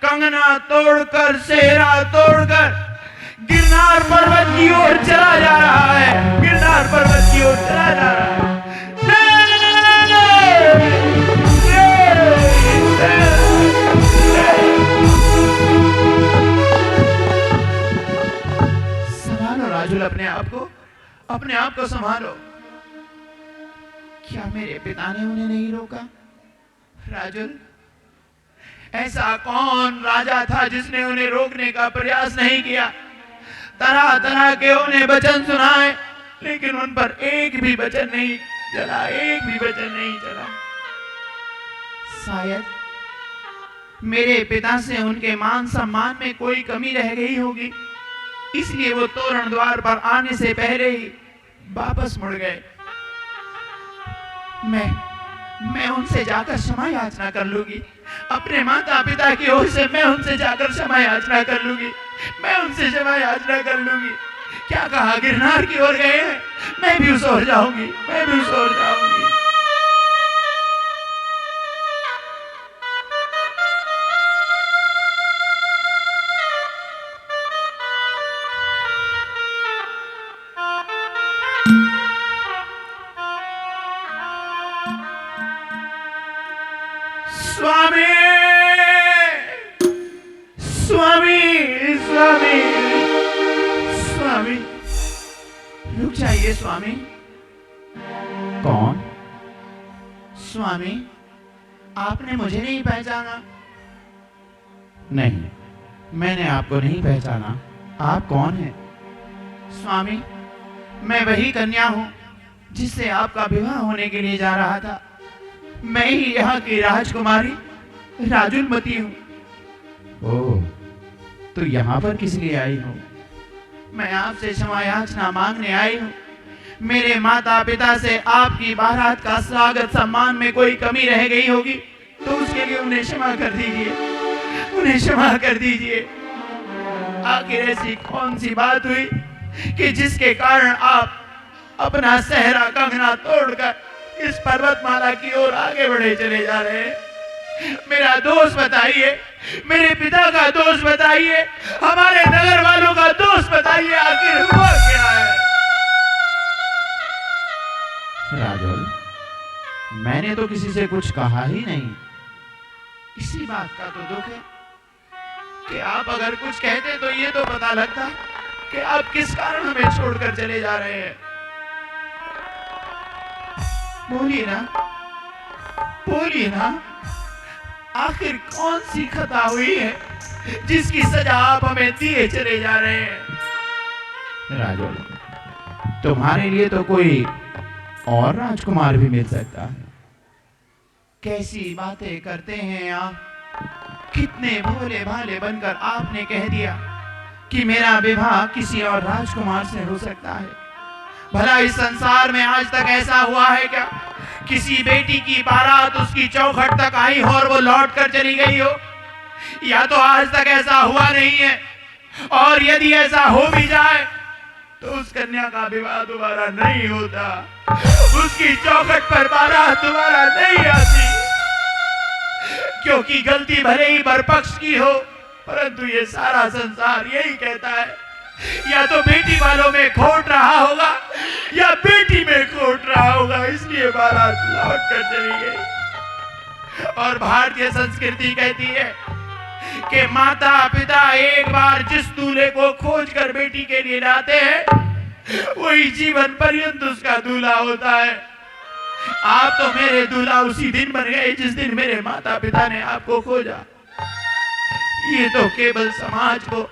कंगना तोड़कर, सेहरा तोड़कर गिरनार पर्वत की ओर चला जा रहा है। गिरनार पर्वत की ओर चला जा रहा है। संभालो राजुल, अपने आप को संभालो। क्या मेरे पिता ने उन्हें नहीं रोका? राजुल, ऐसा कौन राजा था जिसने उन्हें रोकने का प्रयास नहीं किया? तरह तरह के उन्हें वचन सुनाए, लेकिन उन पर एक भी वचन नहीं चला, एक भी वचन नहीं चला। शायद मेरे पिता से उनके मान सम्मान में कोई कमी रह गई होगी, इसलिए वो तोरण द्वार पर आने से पहले ही वापस मुड़ गए। मैं उनसे जाकर क्षमा याचना कर लूंगी। अपने माता पिता की ओर से मैं उनसे जाकर क्षमा याचना कर लूंगी। मैं उनसे क्षमा याचना कर लूंगी। क्या कहा, गिरनार की ओर गए हैं, मैं भी उस ओर जाऊंगी, मैं भी उस ओर जाऊंगी। स्वामी, स्वामी, स्वामी, स्वामी, रुक जाइए स्वामी। कौन? स्वामी, आपने मुझे नहीं पहचाना? नहीं, मैंने आपको नहीं पहचाना। आप कौन हैं? स्वामी, मैं वही कन्या हूं जिससे आपका विवाह होने के लिए जा रहा था। मैं ही यहाँ की राजकुमारी राजुलमती हूँ। ओह, तो यहाँ पर किस लिए आई हो? मैं आपसे क्षमा याचना मांगने आई हूँ। मेरे माता पिता से आपकी बारात का स्वागत सम्मान में कोई कमी रह गई होगी तो उसके लिए उन्हें क्षमा कर दीजिए, उन्हें क्षमा कर दीजिए। आखिर ऐसी कौन सी बात हुई कि जिसके कारण आप अपना सहरा कंगना तोड़कर इस पर्वतमाला की ओर आगे बढ़े चले जा रहे हैं? मेरा दोष बताइए, मेरे पिता का दोष बताइए, हमारे नगर वालों का दोष बताइए, आखिर हुआ क्या है? राजुल, मैंने तो किसी से कुछ कहा ही नहीं। इसी बात का तो दुख है कि आप अगर कुछ कहते तो ये तो पता लगता कि आप किस कारण हमें छोड़कर चले जा रहे हैं। बोलिए ना, बोलिए ना, आखिर कौन सी खता हुई है जिसकी सजा आप हमें दिए चले जा रहे हैं? राजुल, तुम्हारे लिए तो कोई और राजकुमार भी मिल सकता है। कैसी बातें करते हैं आप? कितने भोले भाले बनकर आपने कह दिया कि मेरा विवाह किसी और राजकुमार से हो सकता है। भला इस संसार में आज तक ऐसा हुआ है क्या किसी बेटी की बारात उसकी चौखट तक आई हो और वो लौट कर चली गई हो? या तो आज तक ऐसा हुआ नहीं है, और यदि ऐसा हो भी जाए तो उस कन्या का विवाह दोबारा नहीं होता, उसकी चौखट पर बारात दोबारा नहीं आती, क्योंकि गलती भले ही बरपक्ष की हो परंतु ये सारा संसार यही कहता है या तो बेटी वालों में खोट रहा होगा या बेटी में खोट रहा होगा, इसलिए बारात लौट कर चली गई। और भारतीय संस्कृति कहती है कि माता पिता एक बार जिस दूल्हे को खोज कर बेटी के लिए लाते हैं वही जीवन पर्यंत उसका दूल्हा होता है। आप तो मेरे दूल्हा उसी दिन बन गए जिस दिन मेरे माता पिता ने आपको खोजा। ये तो केवल समाज को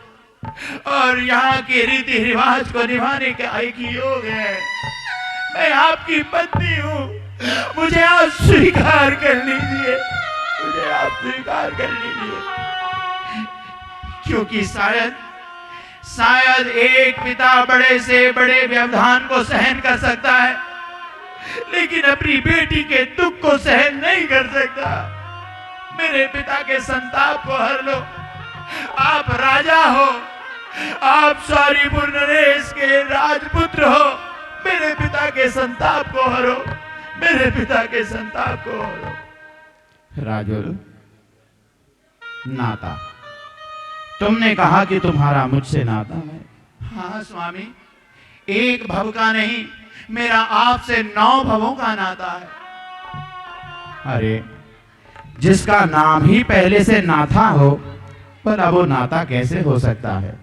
और यहाँ के रीति रिवाज को निभाने का एक ही योग है। मैं आपकी पत्नी हूँ, मुझे आप स्वीकार कर लीजिए, मुझे आप स्वीकार कर लीजिए, क्योंकि शायद एक पिता बड़े से बड़े व्यवधान को सहन कर सकता है लेकिन अपनी बेटी के दुख को सहन नहीं कर सकता। मेरे पिता के संताप को हर लो। आप राजा हो, आप सौरीपुर नरेश के राजपुत्र हो, मेरे पिता के संताप को हरो, मेरे पिता के संताप को हरो। राजुल, नाता, तुमने कहा कि तुम्हारा मुझसे नाता है। हाँ स्वामी, एक भव का नहीं, मेरा आपसे 9 भवों का नाता है। अरे, जिसका नाम ही पहले से नाथा हो, पर अब वो नाता कैसे हो सकता है?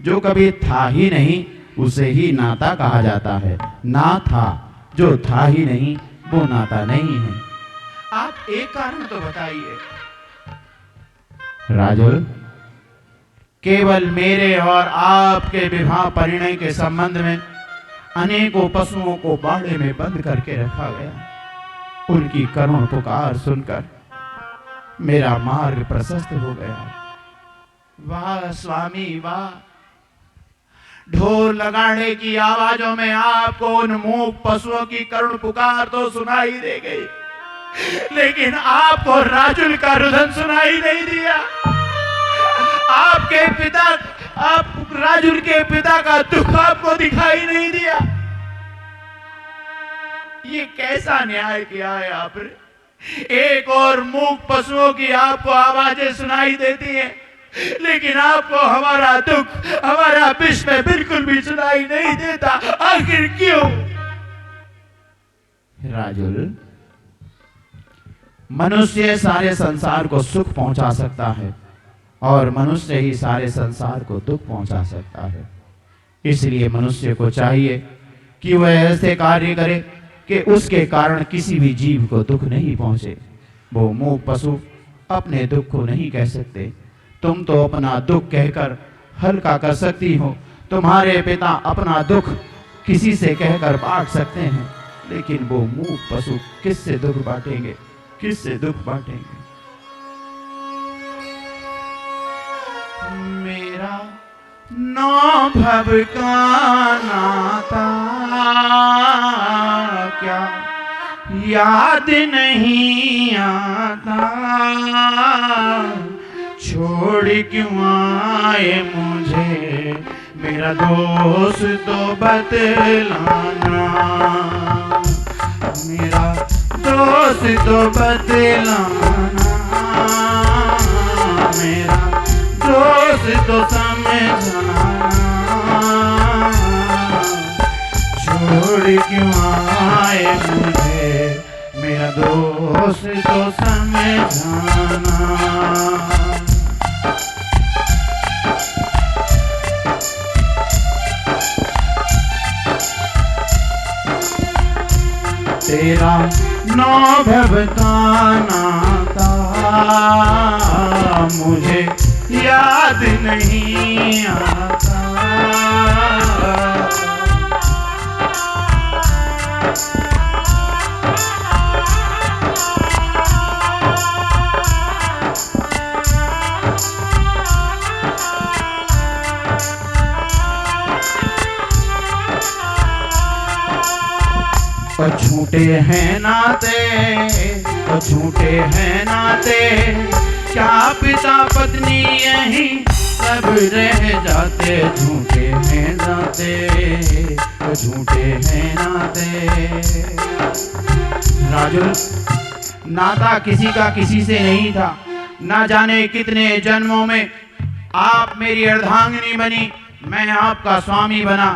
जो कभी था ही नहीं उसे ही नाता कहा जाता है। ना था, जो था ही नहीं वो नाता नहीं है। आप एक कारण तो बताइए। राजुल, केवल मेरे और आपके विवाह परिणय के संबंध में अनेकों पशुओं को बाड़े में बंद करके रखा गया। उनकी करुण पुकार सुनकर मेरा मार्ग प्रशस्त हो गया। वाह स्वामी वाह, ढोल नगाड़े की आवाजों में आपको उन मूक पशुओं की करुण पुकार तो सुनाई दे गई, लेकिन आपको राजुल का रुदन सुनाई नहीं दिया। आपके पिता, आप राजुल के पिता का दुख आपको दिखाई नहीं दिया। ये कैसा न्याय किया है आपने? एक और मूक पशुओं की आपको आवाजें सुनाई देती हैं, लेकिन आपको हमारा दुख, हमारा विश्व बिल्कुल भी सुनाई नहीं देता। आखिर क्यों? राजुल, मनुष्य सारे संसार को सुख पहुंचा सकता है और मनुष्य ही सारे संसार को दुख पहुंचा सकता है। इसलिए मनुष्य को चाहिए कि वह ऐसे कार्य करे कि उसके कारण किसी भी जीव को दुख नहीं पहुंचे। वो मूक पशु अपने दुख को नहीं कह सकते। तुम तो अपना दुख कहकर हल्का कर सकती हो। तुम्हारे पिता अपना दुख किसी से कहकर बांट सकते हैं, लेकिन वो मूक पशु किससे दुख बांटेंगे? किससे दुख बांटेंगे? मेरा नौ भव का नाता क्या याद नहीं आता? छोड़ क्यों आए मुझे मेरा दोस्त तो बतलाना, मेरा दोस्त तो बतलाना, मेरा दोस्त तो समझाना। छोड़ क्यों आए मुझे मेरा दोस्त तो समझाना। तेरा नौ भव का नाता मुझे याद नहीं आता। झूठे हैं नाते, झूठे हैं नाते, क्या पिता पत्नी यही सब रह जाते। झूठे हैं नाते, झूठे हैं नाते। राजुल, नाता किसी का किसी से नहीं था। ना जाने कितने जन्मों में आप मेरी अर्धांगिनी बनी, मैं आपका स्वामी बना,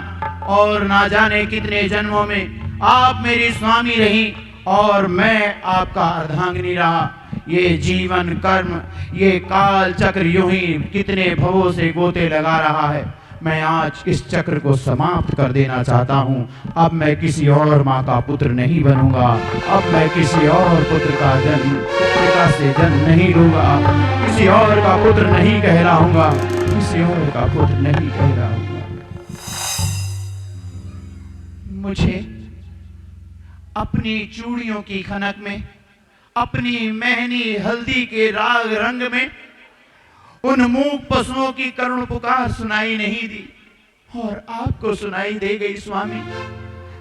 और ना जाने कितने जन्मों में आप मेरी स्वामी रही और मैं आपका अर्धांगिनी रहा। ये जीवन कर्म, ये काल चक्र यूं ही कितने भवों से गोते लगा रहा है। मैं आज इस चक्र को समाप्त कर देना चाहता हूँ। अब मैं किसी और माँ का पुत्र नहीं बनूंगा। अब मैं किसी और पुत्र का जन्म, पिता से जन्म नहीं लूंगा। किसी और का पुत्र नहीं कहलाऊंगा। किसी और का पुत्र नहीं कहलाऊंगा। मुझे अपनी चूड़ियों की खनक में, अपनी मेहनी हल्दी के राग रंग में उन मूक पशुओं की करुण पुकार सुनाई नहीं दी, और आपको सुनाई दे गई स्वामी।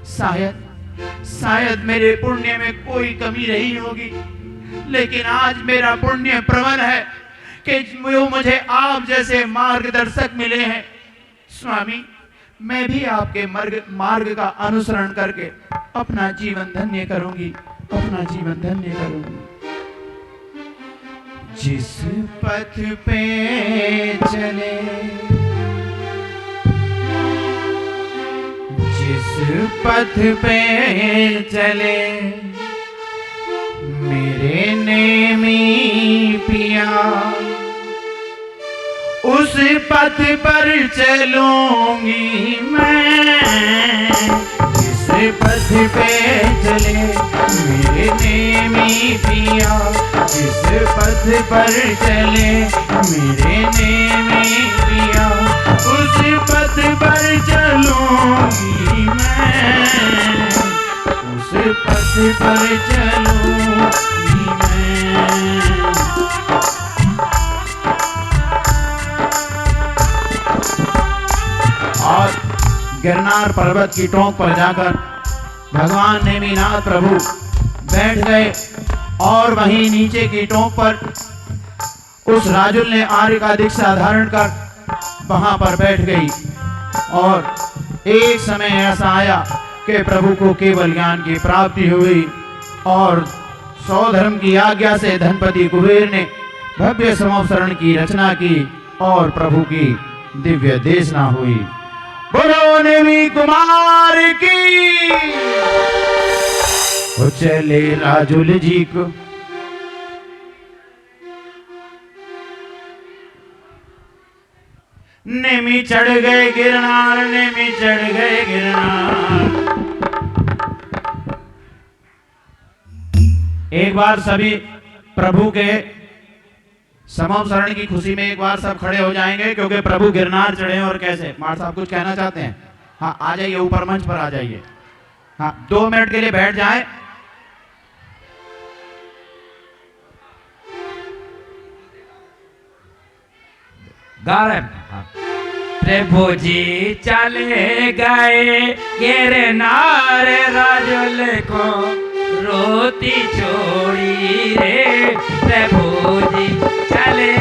शायद मेरे पुण्य में कोई कमी रही होगी, लेकिन आज मेरा पुण्य प्रबल है कि मुझे आप जैसे मार्गदर्शक मिले हैं। स्वामी, मैं भी आपके मार्ग का अनुसरण करके अपना जीवन धन्य करूंगी, अपना जीवन धन्य करूंगी। जिस पथ पे चले, जिस पथ पे चले मेरे नेमी पिया, उस पथ पर चलूंगी मैं। जिस पथ पे चले मेरे नेमी पिया, जिस पथ पर चले मेरे नेमी पिया, उस पथ पर चलूंगी मैं। उस पथ पर चलूंगी मैं। और गिरनार पर्वत की टोंक पर जाकर भगवान नेमिनाथ प्रभु बैठ गए और वहीं नीचे की टोक पर उस राजुल ने आर्य का दीक्षा धारण कर वहां पर बैठ गई। और एक समय ऐसा आया कि प्रभु को केवल ज्ञान की प्राप्ति हुई और सौधर्म की आज्ञा से धनपति कुबेर ने भव्य समवसरण की रचना की और प्रभु की दिव्य देशना हुई। बोलो नेमी कुमार की। वो चले राजुल जी को नेमी चढ़ गए गिरनार, नेमी चढ़ गए गिरनार। एक बार सभी प्रभु के समवसरण की खुशी में एक बार सब खड़े हो जाएंगे, क्योंकि प्रभु गिरनार चढ़े। और कैसे मार साहब कुछ कहना चाहते हैं? हाँ आ जाइए, ऊपर मंच पर आ जाइए। हाँ 2 मिनट के लिए बैठ जाए। गा रहे हैं। प्रभु जी चले गए गिरनार, राजुल को रोती छोड़ी रे। प्रभु जी चले